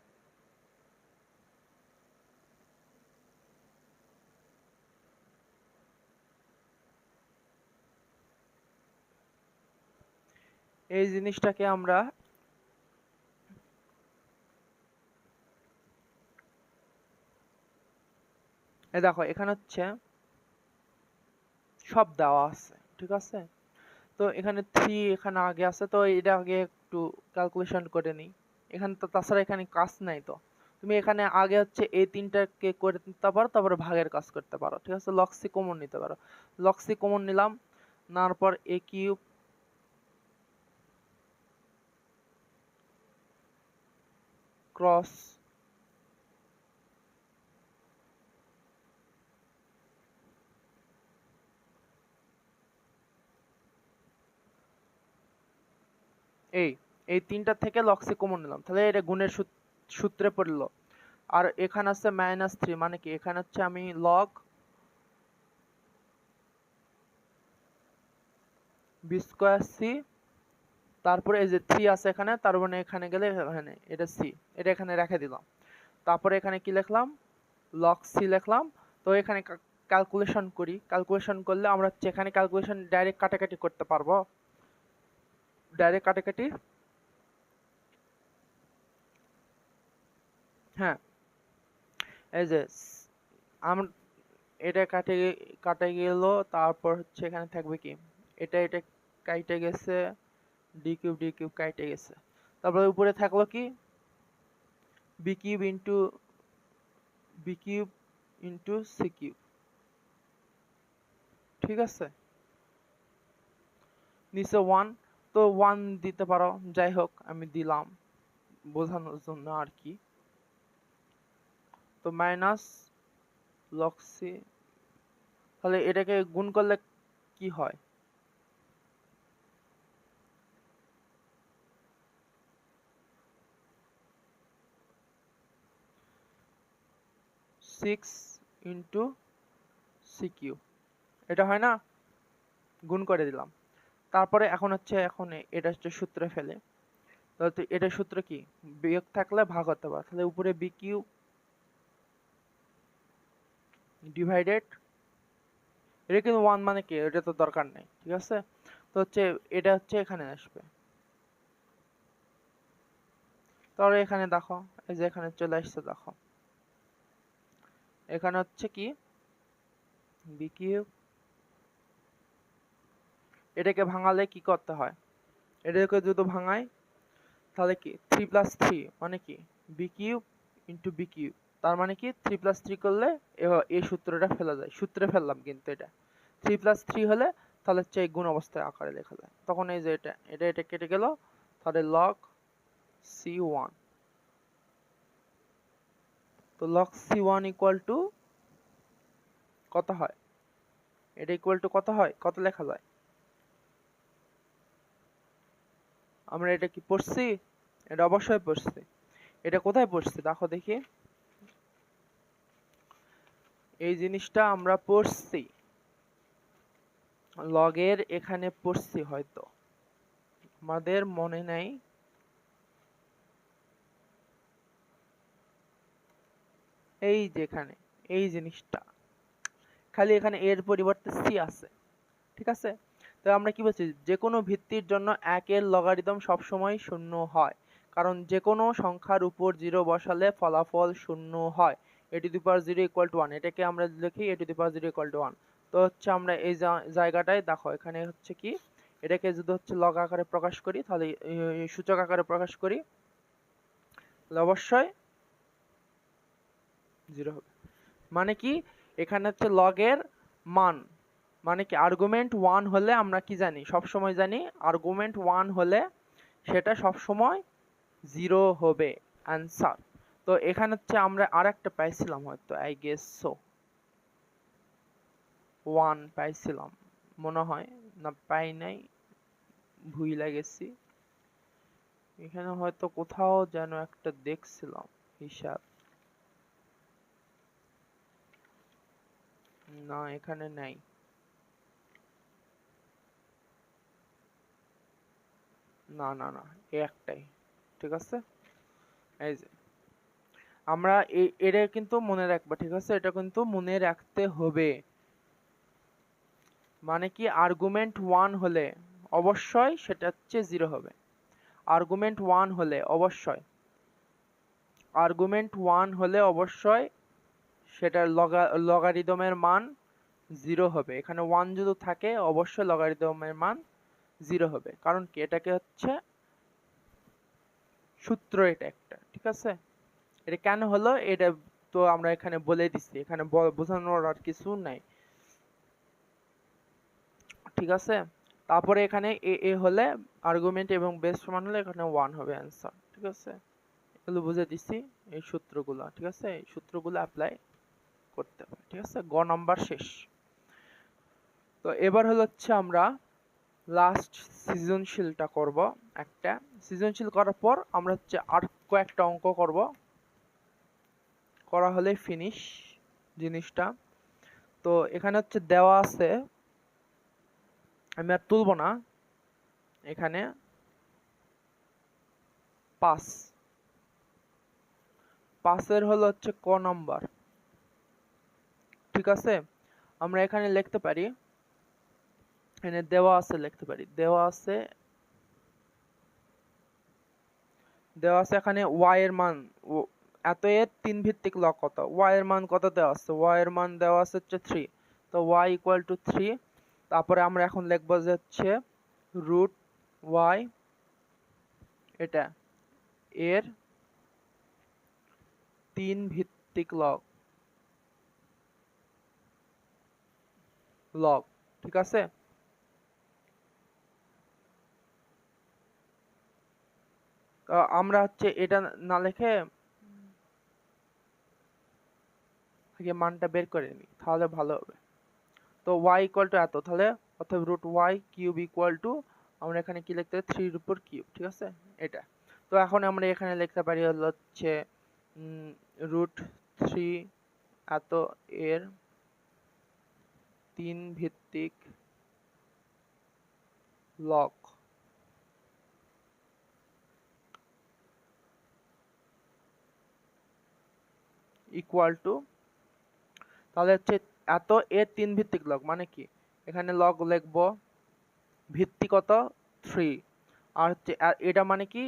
এই জিনিসটাকে আমরা দেখো এখানে হচ্ছে সব দেওয়া আছে, ঠিক আছে। তো এখানে 3 এখানে আগে আছে, তো এটা আগে একটু ক্যালকুলেশন করে নিই। এখানে তো তাছাড়া এখানে কাজ নাই, তো তুমি এখানে আগে হচ্ছে এই তিনটাকে করে নিতে পারো, তারপরে ভাগের কাজ করতে পারো, ঠিক আছে। লক্সি কমন নিতে পারো, লক্সি কমন নিলাম, নেওয়ার পর এ কিউব ক্রস এই এই তিনটা থেকে লক্সি কমন নিলাম, তাহলে এটা গুণের সূত্রে পড়লো। আর এখানে আছে -3, মানে কি এখানে হচ্ছে আমি লগ বি স্কোয়ার সি, তারপরে এই যে 3 আছে এখানে, তার মানে এখানে গেলে এখানে এটা সি, এটা এখানে রেখে দিলাম। তারপরে এখানে কি লিখলাম, লগ সি লিখলাম। তো এখানে ক্যালকুলেশন করি, ক্যালকুলেশন করলে আমরা এখানে ক্যালকুলেশন ডাইরেক্ট কাটাকাটি করতে পারবো, ডাইরেক্ট কাটাকাটি। হ্যাঁ, এই যে আমরা এটা কাটে গেল, তারপর হচ্ছে এখানে থাকবে কি, এটা কাইটে গেছে, ডি কিউব কাইটে গেছে, তারপরে উপরে থাকলো কি B cube into C cube, ঠিক আছে। নিচে 1, তো 1 দিতে পারো, যাই হোক আমি দিলাম বোঝানোর জন্য আর কি। তো মাইনাস লগ সি, তাহলে এটাকে গুণ করলে কি হয়, 6 ইন্টু সি কিউব, এটা হয় না, গুণ করে দিলাম। তারপরে এখন এটা হচ্ছে সূত্রে ফেলে, তো এটা সূত্র কি, বিয়োগ থাকলে ভাগ হতে পারে, তাহলে উপরে বি কিউব ডিভাইডেড, এটা কিন্তু 1 মানে কি, এটা তো দরকার নেই, ঠিক আছে। তো হচ্ছে এটা হচ্ছে এখানে আসবে, তাহলে এখানে দেখো এই যে এখানে চলে আসছে, দেখো এখানে হচ্ছে কি বি কিউব, এটাকে ভাঙালে কি করতে হয়, এটাকে যদি ভাঙাই তাহলে কি 3+3 মানে কি B cube into B cube, তার মানে কি 3+3 করলে এই সূত্রটা ফেলা যায়, সূত্রে ফেললাম কিন্তু এটা 3+3 হলে তাহলে হচ্ছে গুণ অবস্থায় আকারে লেখা যায়। তখন এই যে এটা কেটে গেল, তাহলে লগ c1, তো লগ c1 ইকুয়াল টু কত হয়, এটা ইকুয়াল টু কত হয়, কত লেখা যায়, আমরা এটা কি পড়ছি, এটা অবশ্যই পড়ছি। এটা কোথায় পড়ছি দেখো দেখি, এই জিনিসটা আমরা পড়ছি লগের এখানে পড়ছি, হয়তো আমাদের মনে নাই, এই যেখানে এই জিনিসটা, খালি এখানে এর পরিবর্তে সি আছে, ঠিক আছে। তো আমরা কি বলছি, যে কোনো ভিত্তির জন্য 1 এর লগারিদম সবসময় 0 হয়, কারণ যে কোনো সংখ্যার উপর 0 বসালে ফলাফল 0 হয়। a to the power 0 equal to 1, এটাকে আমরা লিখি a to the power 0 equal to 1। তো হচ্ছে আমরা এই জায়গাটায় দেখো এখানে হচ্ছে কি, এটাকে যদি হচ্ছে লগ আকারে প্রকাশ করি, তাহলে সূচক আকারে প্রকাশ করি, তাহলে অবশ্যই 0 হবে। মানে কি এখানে হচ্ছে লগের মান, মানে কি আর্গুমেন্ট 1 হলে আমরা কি জানি, সব সময় জানি আর্গুমেন্ট 1 হলে সেটা সব সময় 0 হবে অ্যানসার। তো এখানে হচ্ছে আমরা আরেকটা পাইছিলাম হয়তো, আই গেস সো 1 পাইছিলাম মনে হয়, না পাই নাই, ভুইলা গেছি, এখানে হয়তো কোথাও যেন একটা দেখছিলাম হিসাব, না এখানে নাই। না না না, এই একটাই। ঠিক আছে, এই যে আমরা এটা কিন্তু মনে রাখবা, ঠিক আছে, এটা কিন্তু মনে রাখতে হবে। মানে কি, আর্গুমেন্ট 1 হলে অবশ্যই সেটা হচ্ছে 0 হবে। আর্গুমেন্ট 1 হলে অবশ্যই, আর্গুমেন্ট 1 হলে অবশ্যই সেটার লগারিদমের মান 0 হবে। এখানে 1 যদি থাকে অবশ্যই লগারিদমের মান 0 হবে। কারণ কি, এটাকে হচ্ছে সূত্র, এটা একটা। ঠিক আছে, এটা কেন হলো এটা তো আমরা এখানে বলে দিচ্ছি, এখানে বোঝানোর আর কিছু নাই। ঠিক আছে, তারপরে এখানে এ হলে আর্গুমেন্ট এবং বেস সমান হলে এখানে 1 হবে অ্যান্সার। ঠিক আছে, এগুলো বুঝে দিচ্ছি, এই সূত্রগুলো। ঠিক আছে, এই সূত্রগুলো অ্যাপ্লাই করতে হবে। ঠিক আছে, গ নাম্বার শেষ। তো এবার হচ্ছে আমরা লাস্ট সৃজনশীলটা করব। একটা সৃজনশীল করার পর আমরা হচ্ছে আর কয়েকটা অঙ্ক করব, করা হলে ফিনিশ জিনিসটা। তো এখানে হচ্ছে দেওয়া আছে, আমি আর তুলব না, এখানে 5 হলো হচ্ছে ক নাম্বার। ঠিক আছে, আমরা এখানে লিখতে পারি, এখানে দেওয়া আছে, লিখতে পারি দেওয়া আছে এখানে y এর মান এত এর 3 ভিত্তিক লগ কত, y এর মান কত দেওয়া আছে, y এর মান দেওয়া আছে হচ্ছে 3। তো y ইকুয়াল টু 3। তারপরে আমরা এখন লিখব যে হচ্ছে রুট y, এটা এর 3 ভিত্তিক লগ। ঠিক আছে, আমরা হচ্ছে এটা না লিখে আগে মানটা বের করে নিই, তাহলে ভালো হবে। তো y ইকুয়াল টু এত, তাহলে অর্থাৎ root y cube equal to, আমরা এখানে কি লিখতে পারি, 3 এর উপর কিউব। ঠিক আছে, এটা। তো এখন আমরা এখানে লিখতে পারি হচ্ছে রুট 3 এত এর 3 ভিত্তিক লগ ইকুয়াল টু, তাহলে হচ্ছে এত এর 3 ভিত্তিক লগ মানে কি, এখানে লগ লিখবো, ভিত্তি কত 3, আর হচ্ছে এটা মানে কি,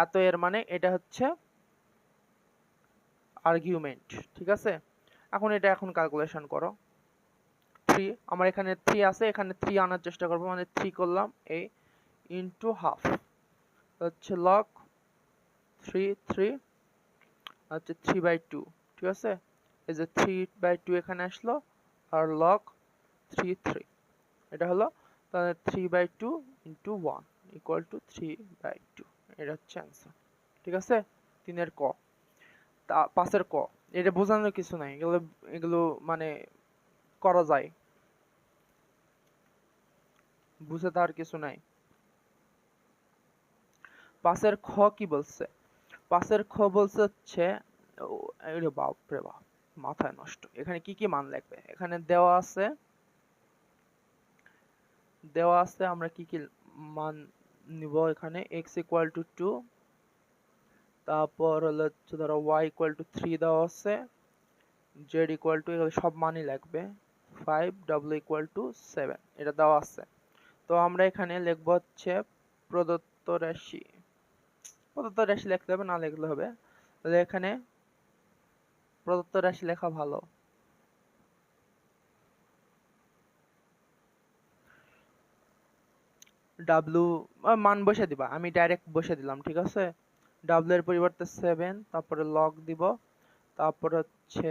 এত এর মানে এটা হচ্ছে আর্গুমেন্ট। ঠিক আছে, এখন এটা ক্যালকুলেশন করো। 3, আমার এখানে 3 আছে, এখানে 3 আনার চেষ্টা করবো, মানে 3 করলাম এই ইনটু হাফ, হচ্ছে লগ 3 হচ্ছে 3/2। ঠিক আছে, এই যে 3/2 এখানে আসলো, আর লগ 3 এটা হলো, তাহলে 3/2 ইন্টু 1 ইকুয়াল টু 3/2, এটা হচ্ছে অ্যান্সার। ঠিক আছে, 3 ক। 5 ক, এটা বোঝানোর কিছু নাই, এগুলো মানে করা যায়, বুঝে তার কিছু নাই। 5 খ কি বলছে, 5 খ বলছে হচ্ছে, বাপরে বাপ, মাথায় নষ্ট। এখানে কি কি মান লাগবে, এখানে দেওয়া আছে, আমরা কি কি মান নিব, এখানে x ইকুয়াল টু 2, তারপর হচ্ছে ধরো y ইকুয়াল টু 3 দেওয়া আছে, z ইকুয়াল টু, এগুলো সব মানই লাগবে 5, w ইকুয়াল টু 7, এটা দেওয়া আছে। তো আমরা এখানে লিখবো হচ্ছে প্রদত্ত রাশি, লিখতে হবে, না লিখলে হবে, তাহলে এখানে প্রদত্ত রাশি লেখা ভালো। ডাব্লু মান বসে দিবা, আমি ডাইরেক্ট বসে দিলাম। ঠিক আছে, ডাব্লু এর পরিবর্তে 7, তারপরে লগ দিব, তারপর হচ্ছে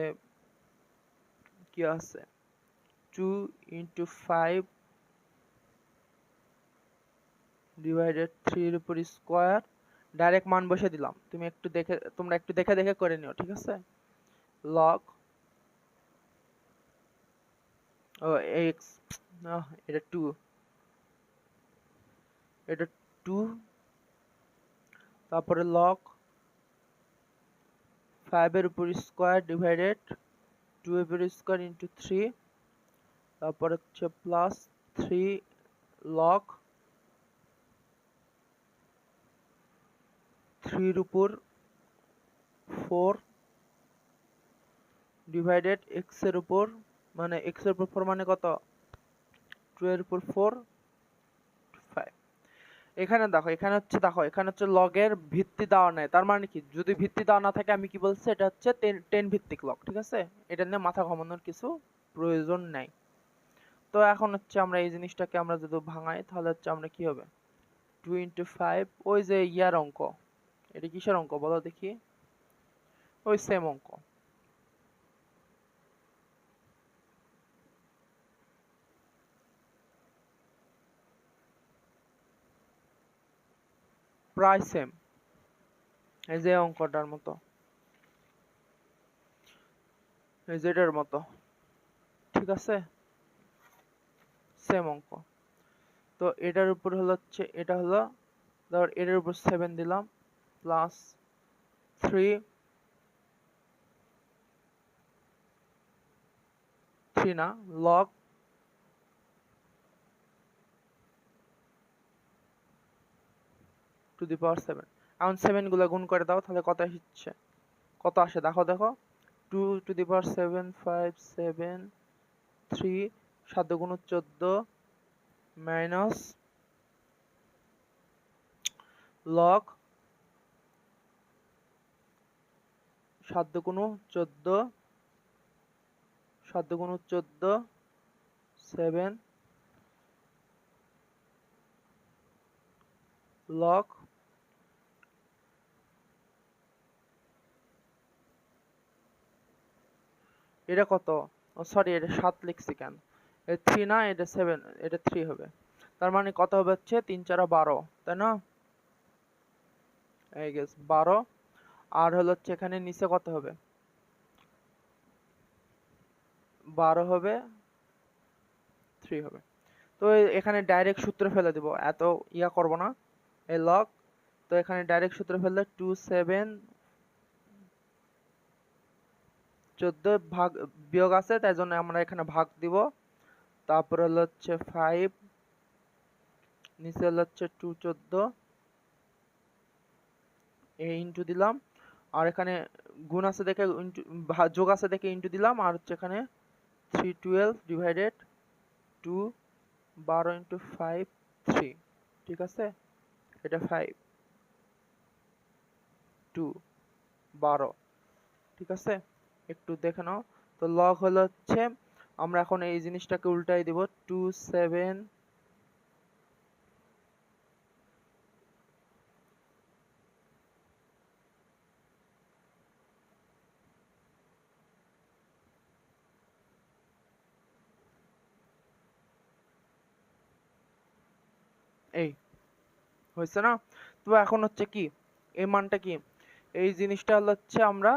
কি আছে 2 ইন্টু 5 ডিভাইডেড 3 এর উপর স্কয়ার, ডাইরেক্ট মান বসে দিলাম, তোমরা একটু দেখে করে নিও। ঠিক আছে, লগ x, এটা 2, এটা 2, তারপরে লগ 5 এর উপর স্কয়ার ডিভাইডেড 2 এর উপর স্কয়ার ইন্টু 3, তারপর হচ্ছে প্লাস 3 লগ 3 এর উপর 4 ডিভাইডেড x এর উপর, মানে x এর উপর 4 মানে কত, 2 এর উপর 4 5। এখানে দেখো, এখানে হচ্ছে লগের ভিত্তি দেওয়া নাই, তার মানে কি, যদি ভিত্তি দেওয়া না থাকে আমি কি বলছি, এটা হচ্ছে 10 ভিত্তিক লগ, ঠিক আছে, এটা নিয়ে মাথা ঘামানোর কিছু প্রয়োজন নাই। তো এখন হচ্ছে আমরা এই জিনিসটাকে আমরা যদি ভাঙাই তাহলে হচ্ছে আমরা কি হবে, 2 × 5, ওই যে ইয়ার অঙ্ক, এটা কিসের অঙ্ক বলো দেখি, ওই সেম অঙ্ক, প্রায় সেম, এই যে অঙ্কটার মতো, এই যে এটার মতো, ঠিক আছে, সেম অঙ্ক। তো এটার উপর হচ্ছে, এটা হলো ধর এটার উপর 7 দিলাম প্লাস 3 না, লগ টু দি পাওয়ার 7। এখন 7 গুলো গুণ করে দাও, তাহলে কত আসছে, কত আসে দেখো, 2 টু দি পাওয়ার 7 5 7 3 7 গুণ 14 মাইনাস লগ 7 গুণ 14 7 গুণ 14 7 লগ এটা কত, ও সরি এটা 7 লিখছি কেন, এটা 3 না, এটা 7, এটা 3 হবে, তার মানে কত হবে হচ্ছে 3 4 12, তাই না, এই গেস 12, আর হলো হচ্ছে এখানে নিচে কত হবে, 12 হবে, 3 হবে। তো এখানে ডাইরেক্ট সূত্র ফেলে দেব, এত ইয়া করব না, এই লগ, তো এখানে ডাইরেক্ট সূত্র ফেললে 2 7 14 ভাগ বিয়োগ আছে, তাই জন্য আমরা এখানে ভাগ দিব, তারপর হলো হচ্ছে 5 নিচে হলো হচ্ছে 2 14 এই ইনটু দিলাম, আর এখানে গুণ আছে দেখে যোগ আছে দেখে ইনটু দিলাম, আর হচ্ছে এখানে 3 12 ডিভাইডেড 2 12 × 5 3, ঠিক আছে, এটা 5 2 12, ঠিক আছে, একটু দেখে নাও। তো লগ হলো হচ্ছে, আমরা এখন এই জিনিসটাকে উল্টাই দিব, 2 7 এই হয়েছে না। তো এখন হচ্ছে কি, এই মানটা কি, এই জিনিসটা হচ্ছে আমরা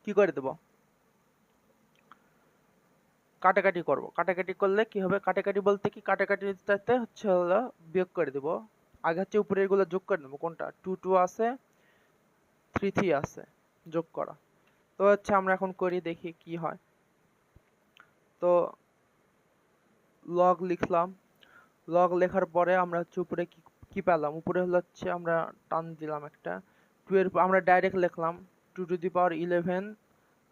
কি করে দেব, কাটাকাটি করব, কাটাকাটি করলে কি হবে, কাটাকাটি বলতে কি, কাটাকাটিতে হচ্ছে হলো বিয়োগ করে দেব, আগে হচ্ছে উপরের গুলো যোগ করে নেব, কোনটা 2 2 আছে 3 3 আছে, যোগ করা। তো হচ্ছে আমরা এখন করি, দেখি কি হয়। তো লগ লিখলাম, লগ লেখার পরে আমরা হচ্ছে উপরে কি কি পেলাম, উপরে হচ্ছে আমরা টান দিলাম একটা 2 এর, আমরা ডাইরেক্ট লিখলাম 2 টু দি পাওয়ার 11,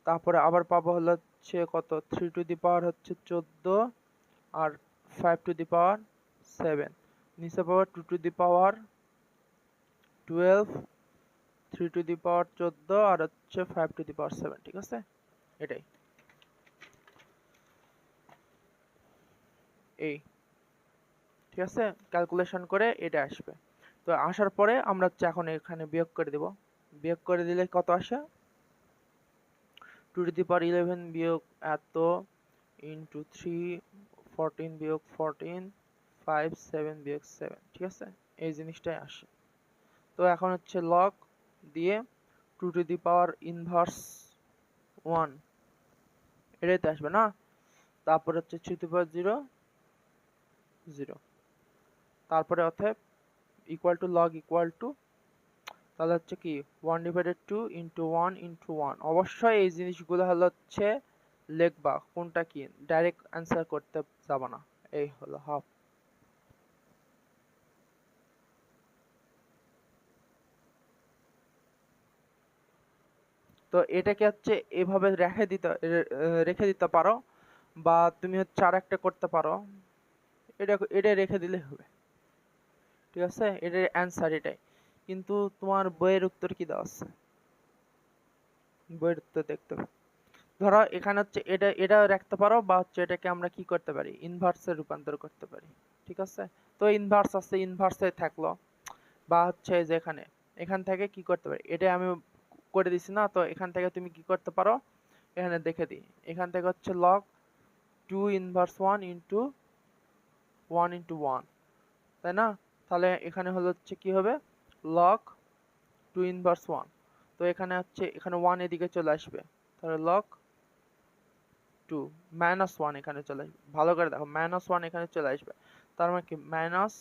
তারপরে আবার পাবো হচ্ছে কত, 3 টু দি পাওয়ার হচ্ছে 14, আর 5 টু দি পাওয়ার 7, নিচে পাবো 2 two the power 12, 3 two the পাওয়ার 14, আর হচ্ছে 5 টু দি পাওয়ার 7, ঠিক আছে, এটাই এই, ঠিক আছে, ক্যালকুলেশন করে এটা আসবে। তো আসার পরে আমরা হচ্ছে এখন এখানে বিয়োগ করে দেব, বিয়োগ করে দিলে কত আসে, 2 টু দি পাওয়ার 11 বিয়োগ এত ইনটু 3 14 বিয়োগ 14 5 7 বিয়োগ 7, ঠিক আছে, এই জিনিসটাই আসে। তো এখন হচ্ছে লগ দিয়ে 2 টু দি পাওয়ার ইনভার্স 1 এটাই তো আসবে না, তারপর হচ্ছে 3 টু দি পাওয়ার 0 0, তারপরে অতএব equal to log equal to, তাহলে হচ্ছে কি 1 ডিভাইডেড 2 ইনটু 1 ইনটু 1, অবশ্যই এই জিনিসগুলো হচ্ছে লিখবা, কোনটা কি ডাইরেক্ট অ্যান্সার করতে যাব না, এই হলো হাফ। তো এটাকে হচ্ছে এভাবে রেখে দিতে পারো, বা তুমি হচ্ছে আর একটা করতে পারো, এটা রেখে দিলে হবে। ঠিক আছে, এটার অ্যান্সার এটাই। কিন্তু তোমার বইয়ের উত্তর কি দেওয়া আছে? বইয়ের উত্তর দেখতে হবে। ধরো এখানে হচ্ছে এটা রাখতে পারো, বা হচ্ছে এটাকে আমরা কি করতে পারি, ইনভার্সে রূপান্তর করতে পারি। ঠিক আছে, তো ইনভার্স আছে, ইনভার্সে থাকলো, বা হচ্ছে যে এখান থেকে কি করতে পারি, এটা আমি করে দিছি না, তো এখান থেকে তুমি কি করতে পারো, এখানে দেখে দিই, এখান থেকে হচ্ছে log 2 ইনভার্স 1 ইন্টু 1 ইন্টু 1, তাই না? তাহলে এখানে হলো হচ্ছে কি হবে, log 2 ইনভার্স 1। তো এখানে হচ্ছে এখানে 1 এদিকে চলে আসবে, তাহলে log 2 মাইনাস 1 এখানে চলে আসবে। ভালো করে দেখো, মাইনাস 1 এখানে চলে আসবে, তার মানে কি মাইনাস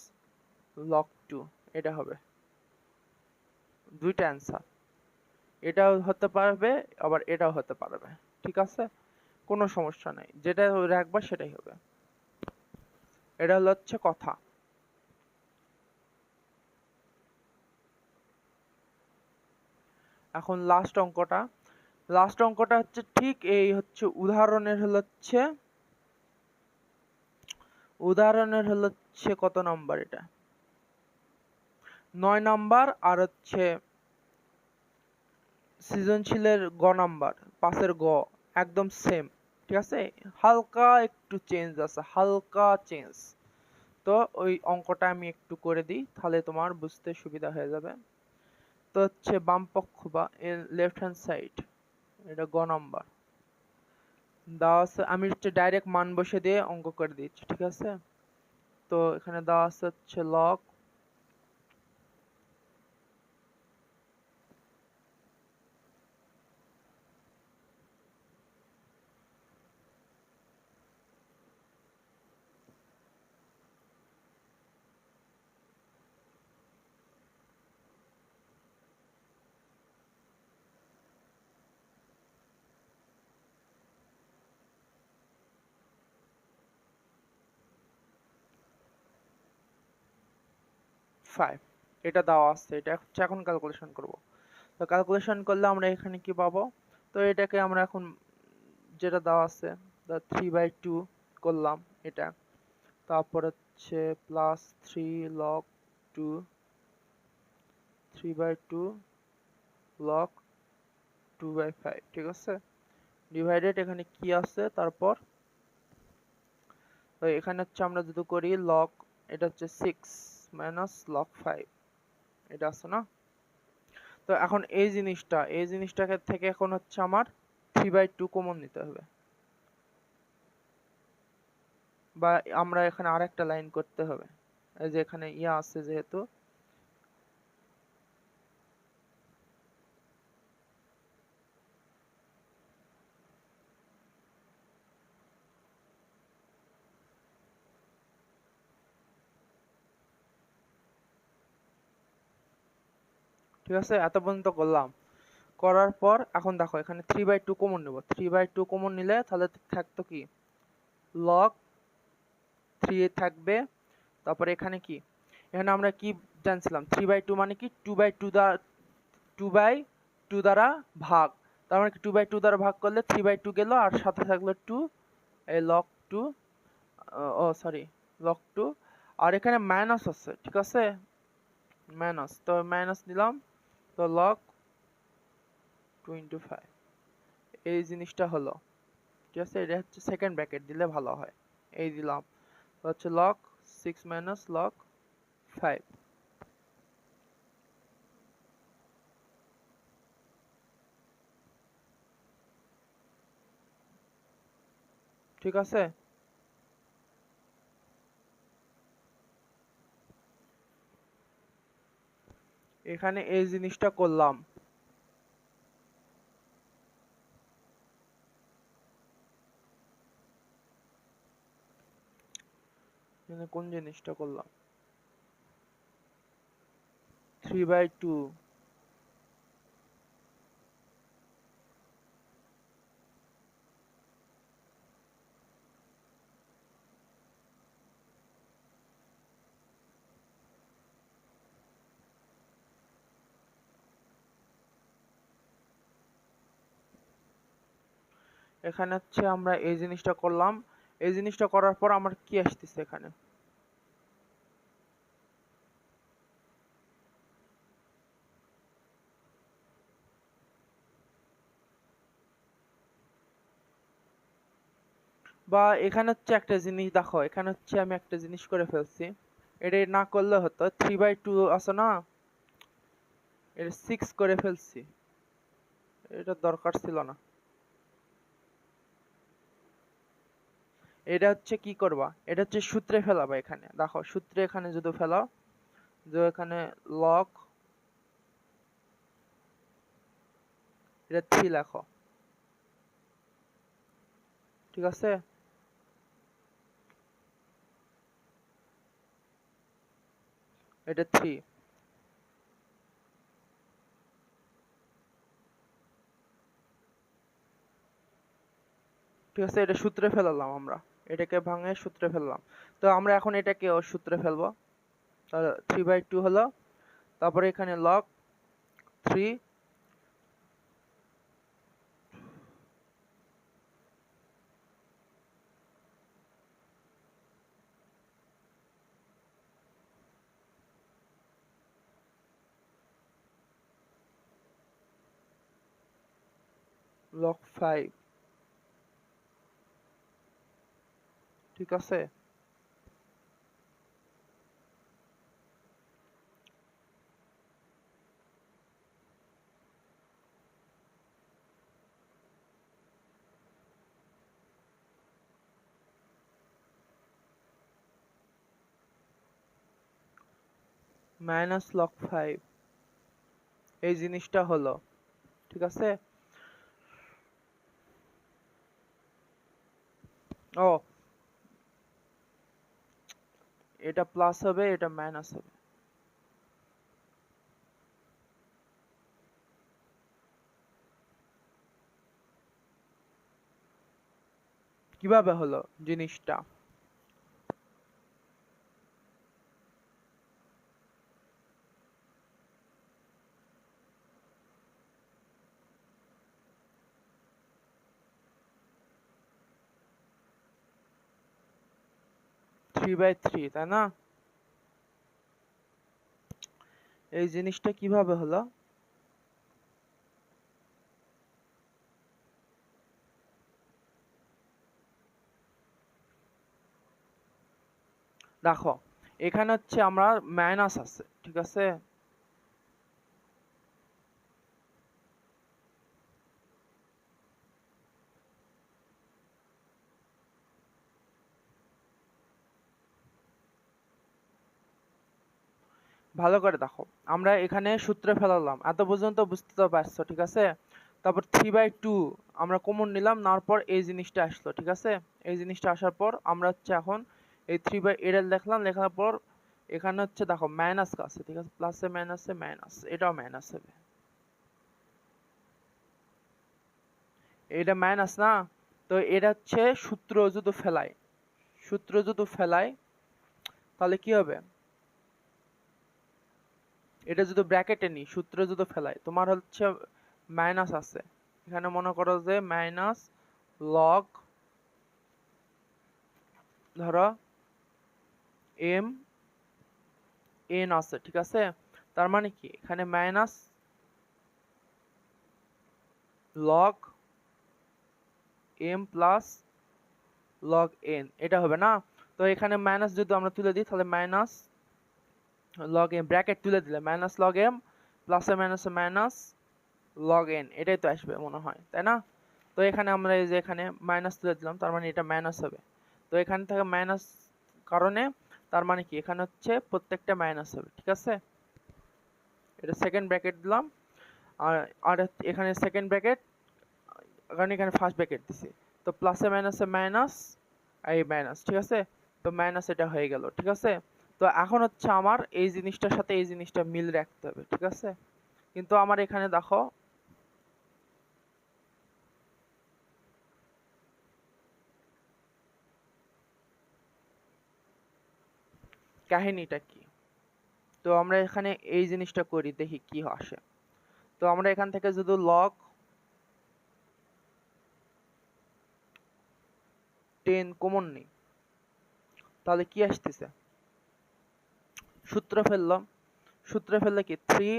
log 2, এটা হবে। দুইটা অ্যান্সার, এটাও হতে পারবে আবার এটাও হতে পারবে। ঠিক আছে, কোনো সমস্যা নাই, যেটা রাখবা সেটাই হবে। এটা হলো হচ্ছে কথা। এখন লাস্ট অঙ্কটা হচ্ছে ঠিক এই হচ্ছে উদাহরণের হলো হচ্ছে কত নাম্বার, এটা 9 নাম্বার, আর হচ্ছে সৃজনশীলের গ নাম্বার, 5-এর গ, একদম সেম। ঠিক আছে, হালকা একটু চেঞ্জ আছে, হালকা চেঞ্জ। তো ওই অঙ্কটা আমি একটু করে দিই, তাহলে তোমার বুঝতে সুবিধা হয়ে যাবে। তো হচ্ছে বাম পক্ষ বা লেফট হ্যান্ড সাইড, এটা গ নাম্বার দেওয়া আছে। আমি হচ্ছে ডাইরেক্ট মান বসে দিয়ে অঙ্ক করে দিচ্ছি। ঠিক আছে, তো এখানে দেওয়া আছে হচ্ছে log 5, এটা দেওয়া আছে। এটা হচ্ছে এখন ক্যালকুলেশন করব। তো ক্যালকুলেশন করলে আমরা এখানে কি পাবো, তো এটাকে আমরা এখন যেটা দেওয়া আছে 3/2 করলাম এটা, তারপর হচ্ছে প্লাস 3 log 2, 3/2 log 2/5। ঠিক আছে, ডিভাইডেড এখানে কি আছে, তারপর তো এখানে হচ্ছে আমরা যদি করি log, এটা হচ্ছে 6 মাইনাস log 5, এটা আছে না? তো এখন এই জিনিসটাকে থেকে এখন হচ্ছে আমার 3/2 কমন নিতে হবে, বা আমরা এখানে আরেকটা লাইন করতে হবে। এই যে এখানে ইয়া আছে যেহেতু, ঠিক আছে, এত পর্যন্ত করলাম। করার পর এখন দেখো এখানে 3/2 কমন নেব, 3/2 কমন নিলে তাহলে থাকতো কি, log 3 থাকবে। তারপরে এখানে কি, এখানে আমরা কি জানছিলাম, 3/2 মানে কি 2/2 দ্বারা 2/2 দ্বারা ভাগ, তার মানে কি 2/2 দ্বারা ভাগ করলে 3/2 গেল, আর সাথে থাকলো 2, এই log 2, ও সরি log 2, আর এখানে মাইনাস আছে। ঠিক আছে, মাইনাস, তো মাইনাস নিলাম, তো log 2 into 5, এই জিনিসটা হলো। ঠিক আছে, এটা হচ্ছে সেকেন্ড ব্র্যাকেট দিলে ভালো হয়, এই দিলাম, তো হচ্ছে log 6 minus log 5। ঠিক আছে, এখানে এই জিনিসটা করলাম। এখানে কোন জিনিসটা করলাম, 3/2, এখানে হচ্ছে আমরা এই জিনিসটা করলাম, এই জিনিসটা করার পর আমার কি আসতেছে এখানে, বা এখানে হচ্ছে একটা জিনিস দেখো, এখানে হচ্ছে আমি একটা জিনিস করে ফেলছি, এটা না করলে হতো 3/2 আছে না, এটা 6 করে ফেলছি, এটা দরকার ছিল না। এটা হচ্ছে কি করবা, এটা হচ্ছে সূত্রে ফেলাবা, এখানে দেখো সূত্রে এখানে যদি ফেলাও, যে এখানে লগ, এটা 3 লেখো, ঠিক আছে, এটা 3, ঠিক আছে, এটা সূত্রে ফেলালাম আমরা, এটাকে ভাঙে সূত্রে ফেললাম। তো আমরা এখন এটাকে সূত্রে ফেলবো, তাহলে 3/2 হলো, তারপরে এখানে লগ 3 log 5, ঠিক আছে। মাইনাস log 5, এই জিনিসটা হলো, ঠিক আছে। ও, এটা প্লাস হবে, এটা মাইনাস হবে, কিভাবে হলো জিনিসটা, 3/3, তাই না? এই জিনিসটা কিভাবে হলো, দেখো এখানে হচ্ছে আমরা মাইনাস আছে, ঠিক আছে, ভালো করে দেখো, আমরা এখানে সূত্রে ফেলালাম, এত পর্যন্ত বুঝতে তো পারছো, ঠিক আছে। তারপর 3/2 আমরা কমন নিলাম, নেওয়ার পর এই জিনিসটা আসলো, ঠিক আছে। এই জিনিসটা আসার পর আমরা হচ্ছে এখন এই 3/8 লিখলাম, লেখার পর এখানে হচ্ছে দেখো মাইনাস আছে, ঠিক আছে, প্লাসে মাইনাসে মাইনাস, এটাও মাইনাস হবে, এটা মাইনাস না। তো এটা হচ্ছে সূত্র যদি ফেলাই, সূত্র যদি ফেলাই তাহলে কি হবে, এটা যদি ব্র্যাকেটে নি, সূত্র যদি ফেলাই, তোমার হচ্ছে মাইনাস আছে, এখানে মনে করো যে মাইনাস লগ, ধরো এম এন আছে, ঠিক আছে। তার মানে কি, এখানে minus log M plus log N, এটা হবে না। তো এখানে মাইনাস যদি আমরা তুলে দিই, তাহলে মাইনাস লগ এম, ব্র্যাকেট তুলে দিলে মাইনাস লগ এম প্লাসে মাইনাসে মাইনাস লগ এন, এটাই তো আসবে মনে হয়, তাই না? তো এখানে আমরা এই যে এখানে মাইনাস তুলে দিলাম, তার মানে এটা মাইনাস হবে। তো এখান থেকে মাইনাস কারণে, তার মানে কি এখানে হচ্ছে প্রত্যেকটা মাইনাস হবে, ঠিক আছে। এটা সেকেন্ড ব্র্যাকেট দিলাম, আর আর এখানে সেকেন্ড ব্র্যাকেট, কারণ এখানে ফার্স্ট ব্র্যাকেট দিছি। তো প্লাসে মাইনাসে মাইনাস, এই মাইনাস, ঠিক আছে। তো মাইনাস এটা হয়ে গেল, ঠিক আছে। তো এখন হচ্ছে আমার এই জিনিসটার সাথে এই জিনিসটা মিল রাখতে হবে, ঠিক আছে। কিন্তু আমার এখানে দেখো কাহিনীটা কি, তো আমরা এখানে এই জিনিসটা করি, দেখি কি আসে। তো আমরা এখান থেকে যদি লগ 10 কমন নেই, তাহলে কি আসতেছে? সূত্র ফেললে কি 3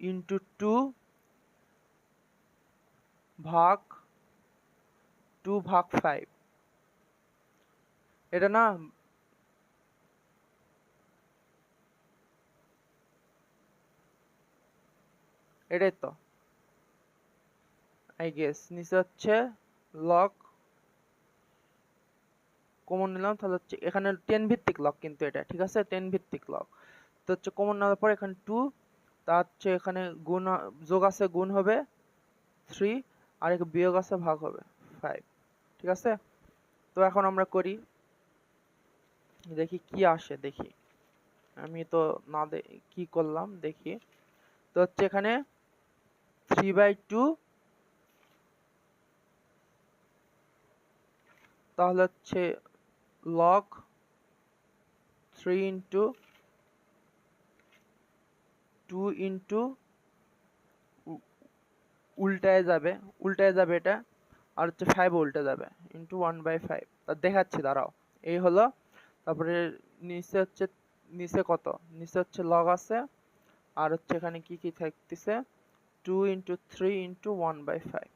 into 2 ভাগ 2 ভাগ 5, এটা না? এটাই তো আই গেস। নিচে হচ্ছে লগ, কমন নিলাম, তাহলে হচ্ছে এখানে 10 ভিত্তিক লগ, কিন্তু এটা ঠিক আছে 10 ভিত্তিক লগ। তো হচ্ছে কমন নেওয়ার পর এখানে 2, তা হচ্ছে এখানে গুণ যোগ আছে, গুণ হবে 3, আর এক বিয়োগ আছে, ভাগ হবে 5, ঠিক আছে? তো এখন আমরা করি, দেখি কি আসে। দেখি আমি তো না কি করলাম দেখি। তো হচ্ছে এখানে 3/2, তাহলে হচ্ছে লগ 3 into 2 into উল্টায় যাবে এটা, আর হচ্ছে 5 উল্টে যাবে ইন্টু 1/5। তা দেখাচ্ছি, দাঁড়াও। এই হলো, তারপরে নিচে হচ্ছে, নিচে কত, নিচে হচ্ছে লগ আছে, আর হচ্ছে এখানে কি কি থাকতেছে 2 into 3 into 1/5।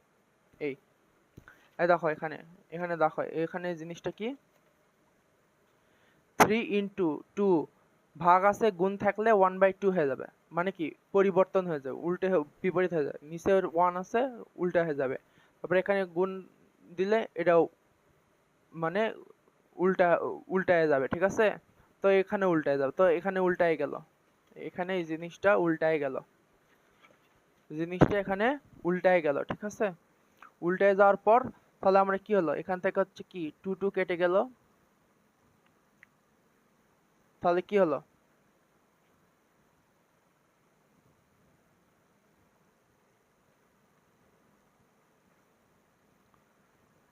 এই দেখো এখানে, দেখো এখানে জিনিসটা কি 3 into 2 ভাগ আছে, গুণ থাকলে 1/2 হয়ে যাবে, মানে কি পরিবর্তন হয়ে যাবে, বিপরীত হয়ে যাবে। নিচে 1 আছে, উল্টা হয়ে যাবে। তারপরে এখানে গুণ দিলে এটাও মানে উল্টায় যাবে, ঠিক আছে? তো এখানে উল্টায় যাবে, তো এখানে উল্টায় গেল, এখানে এই জিনিসটা উল্টায় গেল, ঠিক আছে? উল্টায় যাওয়ার পর তাহলে আমরা কি হলো, এখান থেকে হচ্ছে কি 2 কেটে গেল, তাহলে কি হলো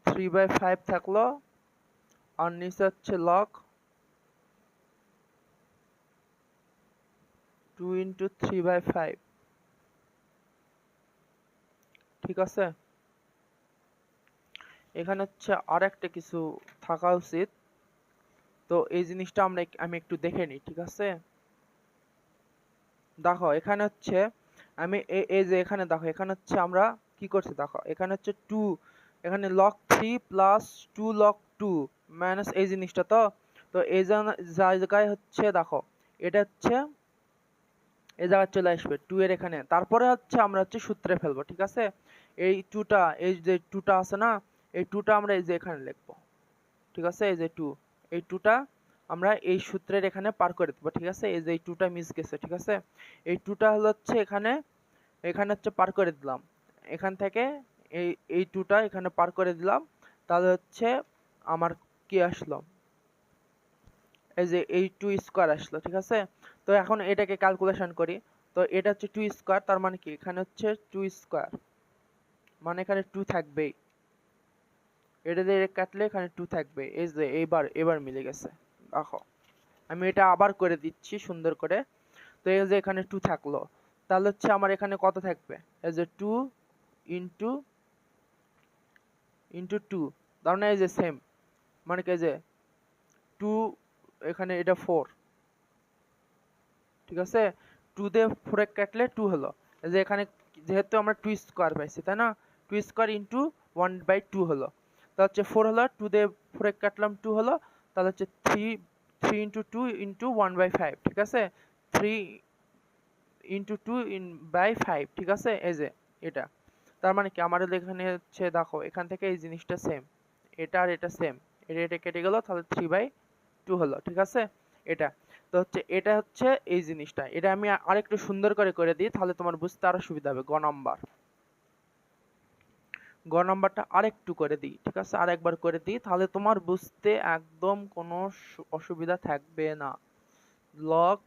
3/5 থাকলো, আর নিচে হচ্ছে লগ 2 into 3/5, ঠিক আছে? এখানে হচ্ছে আর একটা কিছু থাকা উচিত, তো এই জিনিসটা আমি একটু দেখে নিই, ঠিক আছে? দেখো এখানে হচ্ছে আমি এই যে এখানে দেখো, এখানে হচ্ছে আমরা কি করছি, দেখো এখানে হচ্ছে 2, এখানে log 3 plus 2 log 2 মাইনাস এই জিনিসটা, তো তো এই জায়গায় হচ্ছে দেখো, এটা হচ্ছে এই জায়গায় চলে আসবে 2 এর এখানে, তারপরে হচ্ছে আমরা হচ্ছে সূত্রে ফেলবো, ঠিক আছে? এই 2টা, এই যে 2টা আছে না, এই 2টা আমরা এই যে এখানে লিখবো, ঠিক আছে? এই যে 2, এই 2টা আমরা এই সূত্রের এখানে পার করে দেবো, ঠিক আছে? এই যে এই 2টা মিস গেছে, ঠিক আছে? এই 2টা হলো হচ্ছে এখানে হচ্ছে পার করে দিলাম, এখান থেকে এই 2টা এখানে পার করে দিলাম, তাহলে হচ্ছে আমার কি আসলো, এই যে এই 2 স্কয়ার আসলো, ঠিক আছে? তো এখন এটাকে ক্যালকুলেশন করি, তো এটা হচ্ছে 2 স্কয়ার, তার মানে কি এখানে হচ্ছে 2 স্কয়ার, মানে এখানে 2 থাকবেই, এটা দিয়ে কাটলে এখানে 2 থাকবে। এই যে এবার মিলে গেছে, দেখো আমি এটা আবার করে দিচ্ছি সুন্দর করে। তো এই যে এখানে 2 থাকলো, তাহলে হচ্ছে আমার এখানে কত থাকবে, এই যে 2 ইনটু 2, তার মানে এই যে সেম, মানে কি যে 2, এখানে এটা 4, ঠিক আছে? 2 দিয়ে 4 কাটলে 2 হলো, এই যে এখানে যেহেতু আমরা 2 স্কয়ার পাইছি, তাই না? 2 স্কয়ার ইনটু 1/2 হলো, তা হচ্ছে 4 হলো, 2 দিয়ে 4 কাটলাম 2 হলো, তাহলে হচ্ছে 3 ইনটু 2 ইনটু 1/5, ঠিক আছে? 3 ইনটু 2 বাই 5, ঠিক আছে? এই যে এটা, তার মানে কি আমাদের এখানে হচ্ছে দেখো এখান থেকে এই জিনিসটা সেম, এটা আর এটা সেম, এটা কেটে গেল, তাহলে 3/2 হলো, ঠিক আছে? এটা তো হচ্ছে, এটা হচ্ছে এই জিনিসটা, এটা আমি আরেকটু সুন্দর করে দিই, তাহলে তোমার বুঝতে আরো সুবিধা হবে। গ নাম্বারটা আরেকটু করে দিই, ঠিক আছে? আরেকবার করে দিই, তাহলে তোমার বুঝতে একদম কোনো অসুবিধা থাকবে না। লগ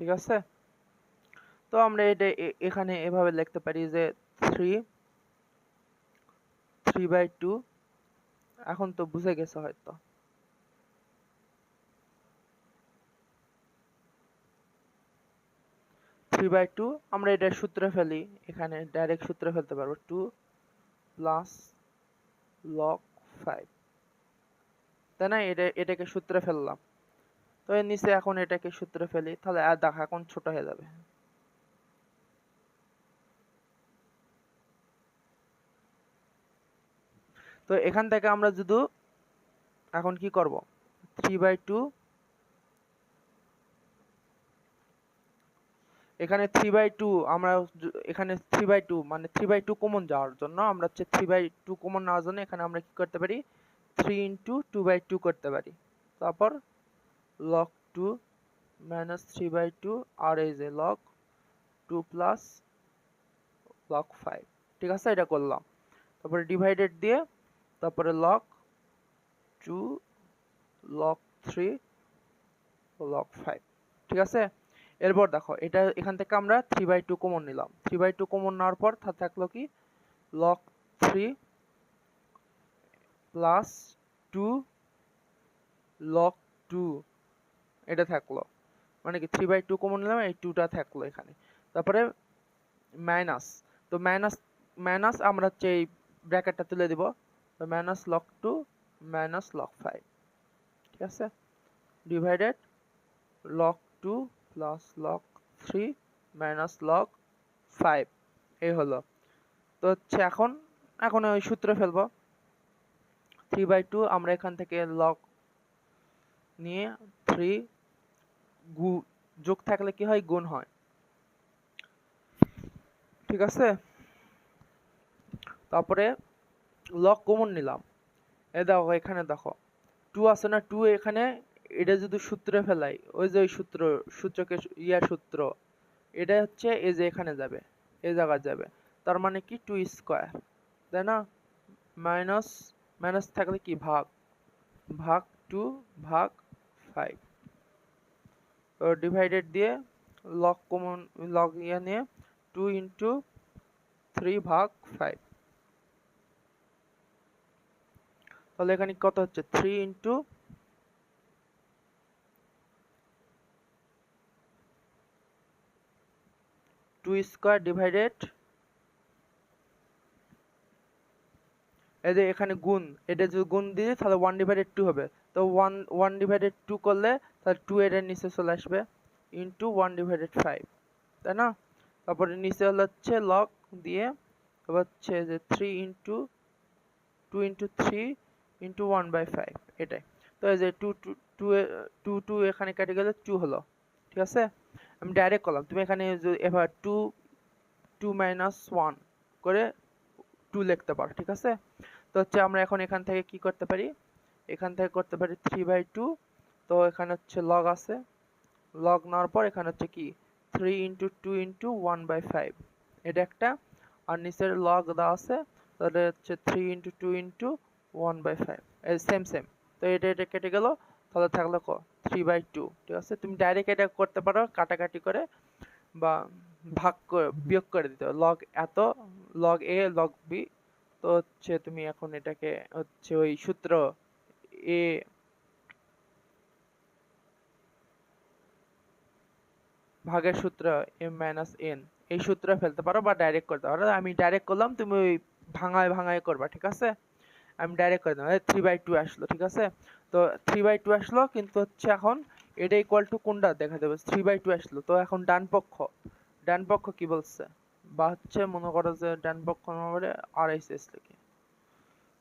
ঠিক আছে। তো আমরা এটা এখানে এভাবে লিখতে পারি যে 3/2। এখন তো বুঝে গেছে হয়তো। 3/2 আমরা এটা সূত্রে ফেলি, এখানে ডাইরেক্ট সূত্রে ফেলতে পারবো 2 প্লাস log 5, তাই না? এটাকে সূত্রে ফেললাম। তো এর নিচে এখন এটাকে সূত্রে ফেলি, তাহলে আর দেখো এখন ছোট হয়ে যাবে। তো এখান থেকে আমরা যদি এখন কি করব, 3/2 এখানে 3/2 আমরা এখানে 3/2 মানে 3/2 কমন যাওয়ার জন্য আমরা হচ্ছে 3/2 কমন নেওয়ার জন্য এখানে আমরা কি করতে পারি, 3 ইন্টু 2/2 করতে পারি। তারপর log 2 মাইনাস 3/2 আর এই যে log 2 প্লাস log 5। ঠিক আছে, এটা করলাম। তারপরে ডিভাইডেড দিয়ে তারপরে log 2 log 3 log 5। ঠিক আছে। এরপর দেখো এটা এখান থেকে আমরা 3/2 কমন নিলাম। 3/2 কমন নেওয়ার পর থাকলো কি log 3 প্লাস 2 log 2, এটা থাকলো। মানে কি 3/2 কমন নিলাম, এই 2টা থাকলো এখানে। তারপরে মাইনাস, তো মাইনাস আমরা হচ্ছে এই ব্র্যাকেটটা তুলে দিব, তো মাইনাস log 2 মাইনাস log 5। ঠিক আছে, divided log 2 plus log 3 minus log 5, এই হলো। তো হচ্ছে এখন ওই সূত্র ফেলবো। 3/2 আমরা এখান থেকে log নিয়ে 3 যোগ থাকলে কি হয়, গুণ হয়। ঠিক আছে, তারপরে log কমন নিলাম। এই দেখো এখানে দেখো 2 আছে না, 2 এখানে, এটা যদি সূত্রে ফেলাই, ওই যে ওই সূত্রকে সূত্র, এটা হচ্ছে এই যে এখানে যাবে, এই জায়গায় যাবে, তার মানে কি 2 স্কয়ার, তাই না? মাইনাস মাইনাস থাকলে কি ভাগ, ভাগ 2 ভাগ 5, তো ডিভাইডেড দিয়ে log কমন log নিয়ে 2 ইন্টু 3 ভাগ 5, তাহলে এখানে কত হচ্ছে 3 ইন্টু 2 স্কয়ার ডিভাইডেড, এই যে এখানে গুণ, এটা যদি গুণ দিই তাহলে 1/2 হবে, তো 1/2 করলে তাহলে 2 এর নিচে চলে আসবে ইন্টু 1/5, তাই না? তারপরে নিচে হচ্ছে log দিয়ে হচ্ছে যে 3 ইন্টু 2 ইন্টু 3 ইন্টু 1/5, এটাই। তো এই যে 2 এখানে কেটে গেলে 2 হলো। ঠিক আছে, আমি ডাইরেক্ট করলাম, তুমি এখানে এবার 2 মাইনাস 1 করে 2 লিখতে পারো। ঠিক আছে, তো হচ্ছে আমরা এখন এখান থেকে কি করতে পারি, এখান থেকে করতে পারি 3/2, তো এখানে হচ্ছে log আছে, log নেওয়ার পর এখানে হচ্ছে কি 3 ইন্টু 2 ইন্টু 1/5, এটা একটা, আর নিচের log দেওয়া আছে, তাহলে হচ্ছে 3 ইন্টু 2 ইন্টু 1/5, এই সেম সেম। তো এটা কেটে গেল, তাহলে থাকলো 3/2। ঠিক আছে, তুমি ডাইরেক্ট এটা করতে পারো কাটাকাটি করে, বা ভাগ করে বিয়োগ করে দিতে হবে, log এত log a log b। তো হচ্ছে তুমি এখন এটাকে হচ্ছে ওই সূত্র a ভাগের সূত্র m মাইনাস n, এই সূত্রে ফেলতে পারো বা ডাইরেক্ট করতে পারো। আমি ডাইরেক্ট করলাম, তুমি ওই ভাঙায় করবা। ঠিক আছে, আমি ডাইরেক্ট করে দিলাম, 3/2 আসলো। ঠিক আছে, তো 3/2 আসলো, কিন্তু হচ্ছে এখন এটা ইকুয়াল টু কোনটা দেখা দেবে, 3/2 আসলো। তো এখন ডান পক্ষ কি বলছে, বা হচ্ছে মনে করো যে ডান পক্ষ মানে RHS লিখি,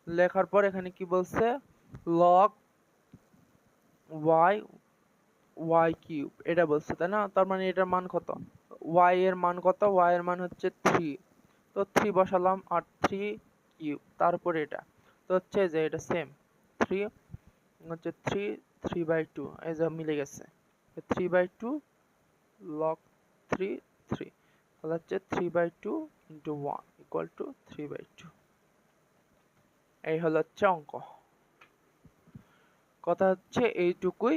লেখার পর এখানে কি বলছে, log y কিউব, এটা বলছে, তাই না? তার মানে এটার মান কত, y এর মান কত, y এর মান হচ্ছে 3, তো 3 বসালাম, আর 3 কিউব, তারপরে এটা, তো হচ্ছে যে এটা সেম 3 হচ্ছে 3/2, এই যে মিলে গেছে 3/2 log 3 3, তাহলে হচ্ছে 3/2 ইন্টু 1 ইকুয়াল টু 3/2। এই হলো হচ্ছে অঙ্ক। কথা হচ্ছে এইটুকুই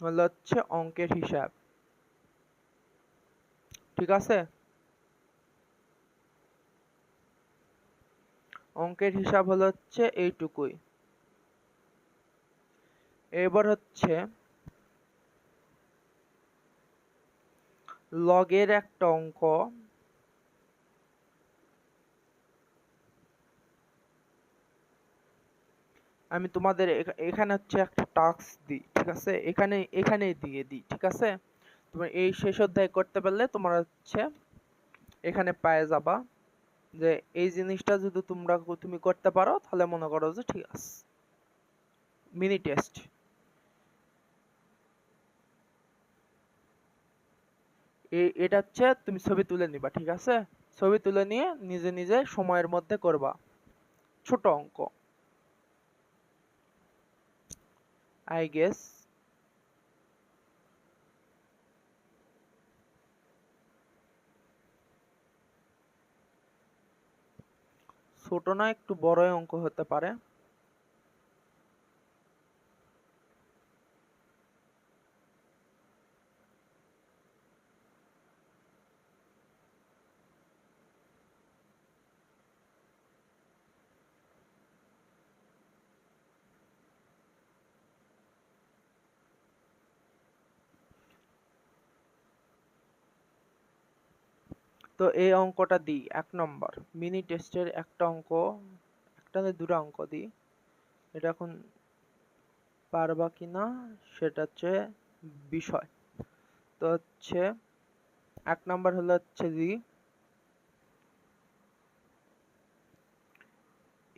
হলো হচ্ছে অঙ্কের হিসাব। ঠিক আছে, অঙ্কের হিসাব হলো হচ্ছে এইটুকুই। এবার হচ্ছে লগের একটা অঙ্ক, আমি তোমাদের এখানে হচ্ছে একটা টাস্ক দিই, ঠিক আছে, এখানে দিয়ে দিই, ঠিক আছে। তুমি এই শেষ অধ্যায় করতে পারলে তোমার হচ্ছে এখানে পেয়ে যাবা যে এই জিনিসটা যদি তুমি করতে পারো তাহলে মনে করো যে ঠিক আছে। মিনি টেস্ট, এটা হচ্ছে তুমি ছবি তুলে নিবা, ঠিক আছে, ছবি তুলে নিয়ে নিজে নিজে সময়ের মধ্যে করবা, ছোট অঙ্ক। আই গেস ছোট না একটু বড় অঙ্ক হতে পারে। তো এই অঙ্কটা দিই, 1 নম্বর মিনি টেস্টের একটা অঙ্ক, একটা দুটো অঙ্ক দিই, এটা এখন পারবা কিনা সেটা হচ্ছে বিষয়। তো হচ্ছে 1 নম্বর হলো হচ্ছে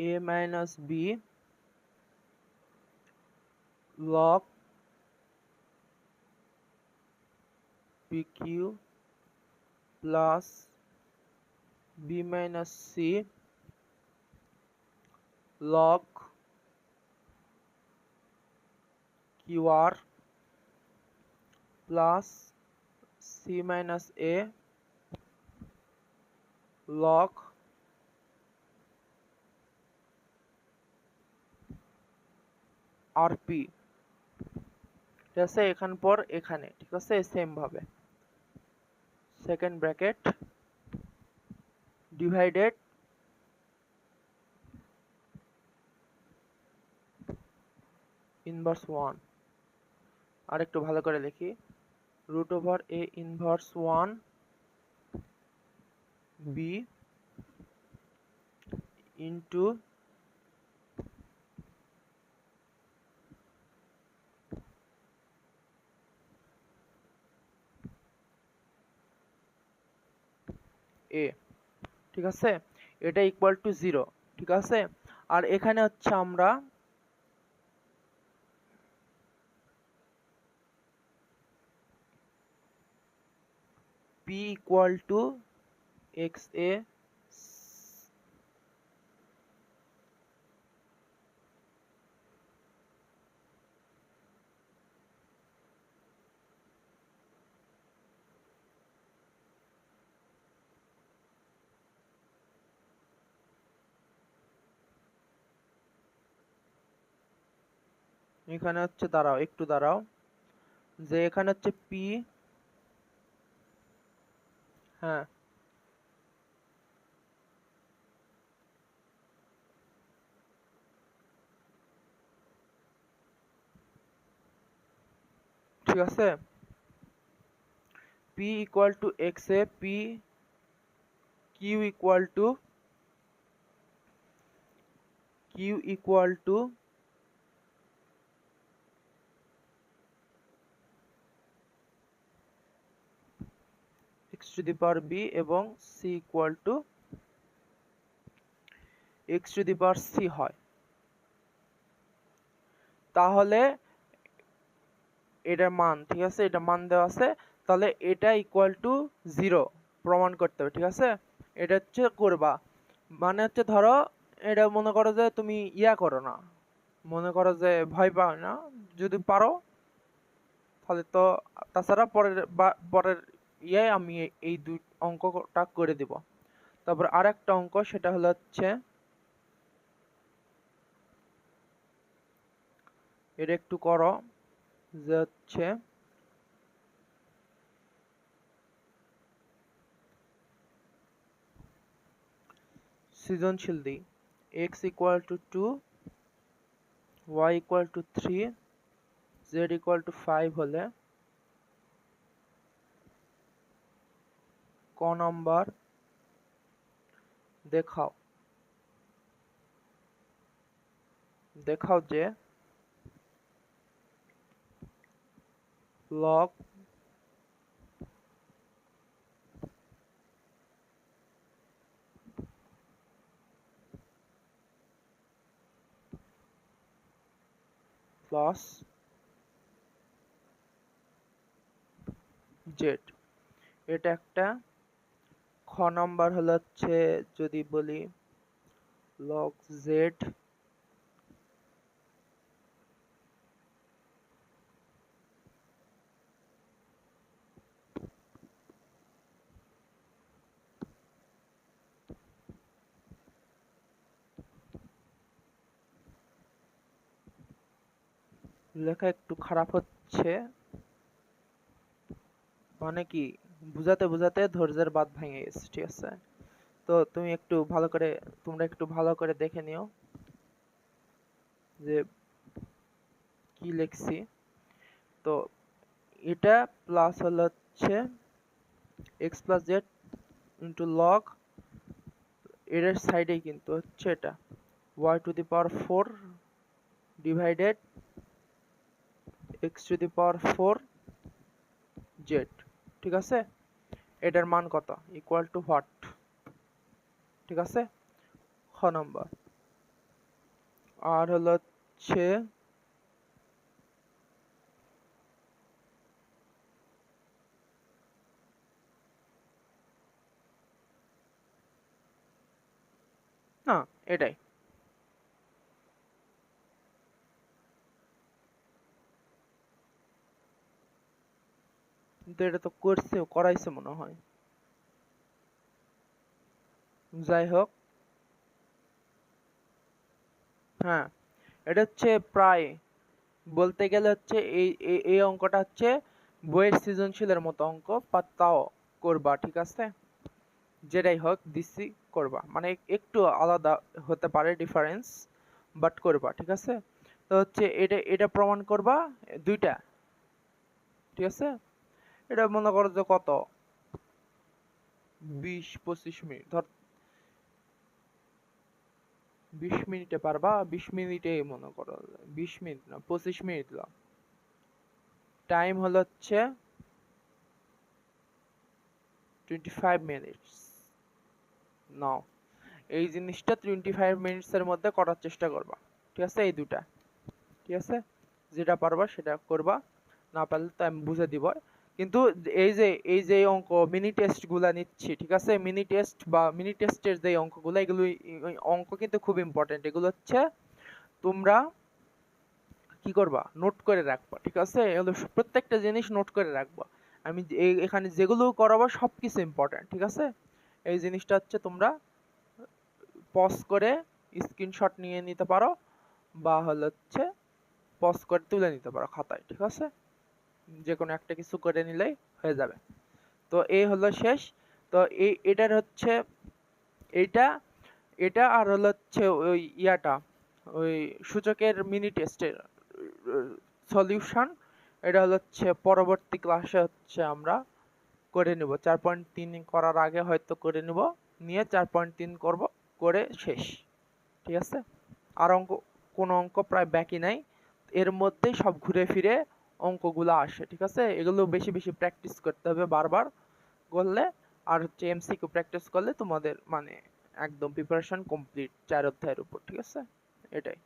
a minus B log P Q plus B minus C log Q R plus C minus A log R P, ঠিক আছে, এখান পর এখানে, ঠিক আছে, সেম ভাবে সেকেন্ড ব্র্যাকেট ডিভাইডেড ইনভার্স 1, আর একটু ভালো করে লিখি, root over A inverse 1 B into A, ঠিক আছে, এটা ইকুয়াল টু 0, ঠিক আছে। আর এখানে হচ্ছে আমরা p ইকুয়াল টু এক্স এ এখানে হচ্ছে, দাঁড়াও একটু দাঁড়াও, যে এখানে হচ্ছে p, হ্যাঁ ঠিক আছে, p equal to x a, p q equal to x to the power b এবং c equal to x to the power c হয়, তাহলে এটার মান, ঠিক আছে, এটা মান দেওয়া আছে, তাহলে এটা ইকুয়াল টু 0 প্রমাণ করতে হবে, ঠিক আছে। এটা হচ্ছে করবা, মানে হচ্ছে ধরো এটা মনে করো যে তুমি করো না, মনে করো যে ভয় পাও না, যদি পারো তাহলে তো, তাছাড়া পরের আমি এই দুই অঙ্কটা করে দিব। তারপর আরেকটা অঙ্ক, সেটা হলো হচ্ছে এটা একটু করো, যে হচ্ছে সৃজনশীল দিই, x equal to 2, y equal to 3, z equal to 5 হলে ক নাম্বার দেখাও যে log প্লাস z, এটা একটা। খ নাম্বার হচ্ছে যদি বলি log z লেখা একটু খারাপ হচ্ছে, মানে কি বুঝাতে বুঝাতে ধৈর্যের বাঁধ ভেঙে গেছে, ঠিক আছে। তো তোমরা একটু ভালো করে দেখে নিও যে কি লিখছি। তো এটা প্লাস হচ্ছে x plus Z into log, এর সাইডে কিন্তু হচ্ছে এটা y two the power 4 divided x two the power 4 z, ঠিক আছে। এটার মান কত, ইকুয়াল টু হোয়াট, ঠিক আছে। খ নাম্বার। আর হচ্ছে না, এটাই। কিন্তু এটা তো করাইছে মনে হয়। যাই হোক, হ্যাঁ, এটা হচ্ছে প্রায় বলতে গেলে হচ্ছে এই অঙ্কটা হচ্ছে বইয়ের সৃজনশীলের মতো অঙ্ক, তাও করবা, ঠিক আছে। যেটাই হোক দিচ্ছি করবা, মানে একটু আলাদা হতে পারে ডিফারেন্স, বাট করবা, ঠিক আছে। তো হচ্ছে এটা প্রমাণ করবা দুইটা, ঠিক আছে। এটা মনে করো যে কত 20-25 মিনিট, ধর 20 মিনিটে পারবা, 20 মিনিটে মনে করো, 20 মিনিট না 25 মিনিট দাও। টাইম হচ্ছে 25 মিনিটস নাও। এই জিনিসটা 25 মিনিটস এর মধ্যে করার চেষ্টা করবা, ঠিক আছে। এই দুটা, ঠিক আছে। যেটা পারবা সেটা করবা, না পারলে তো আমি বুঝে দিব। কিন্তু এই যে অঙ্ক মিনি টেস্ট গুলা নিচ্ছি, ঠিক আছে। মিনি টেস্ট বা মিনি টেস্টের যে অঙ্কগুলো, এগুলো অঙ্ক কিন্তু খুব ইম্পর্টেন্ট। এগুলো হচ্ছে তোমরা কি করবা, নোট করে রাখবা, ঠিক আছে। এগুলো প্রত্যেকটা জিনিস নোট করে রাখবা। আমি এখানে যেগুলো করাবো সবকিছু ইম্পর্টেন্ট, ঠিক আছে। এই জিনিসটা হচ্ছে তোমরা পজ করে স্ক্রিনশট নিয়ে নিতে পারো, বা হচ্ছে পজ করে তুলে নিতে পারো খাতায়, ঠিক আছে। যে কোনো একটা কিছু করে নিলেই হয়ে যাবে। তো এই হলো শেষ। তো এটার হচ্ছে এটা আর হচ্ছে ওই ওই সূচকের মিনি টেস্টের সলিউশন, এটা হচ্ছে পরবর্তী ক্লাসে হচ্ছে আমরা করে নিব। 4.3 করার আগে হয়তো করে নিব, নিয়ে 4.3 করব, করে শেষ, ঠিক আছে। আর কোনো অঙ্ক প্রায় বাকি নাই, এর মধ্যে সব ঘুরে ফিরে অঙ্কগুলো আসে, ঠিক আছে। এগুলো বেশি বেশি প্র্যাকটিস করতে হবে, বারবার করলে। আর হচ্ছে এমসিকিউ প্র্যাকটিস করলে তোমাদের মানে একদম প্রিপারেশন কমপ্লিট 4 অধ্যায়ের উপর, ঠিক আছে। এটাই।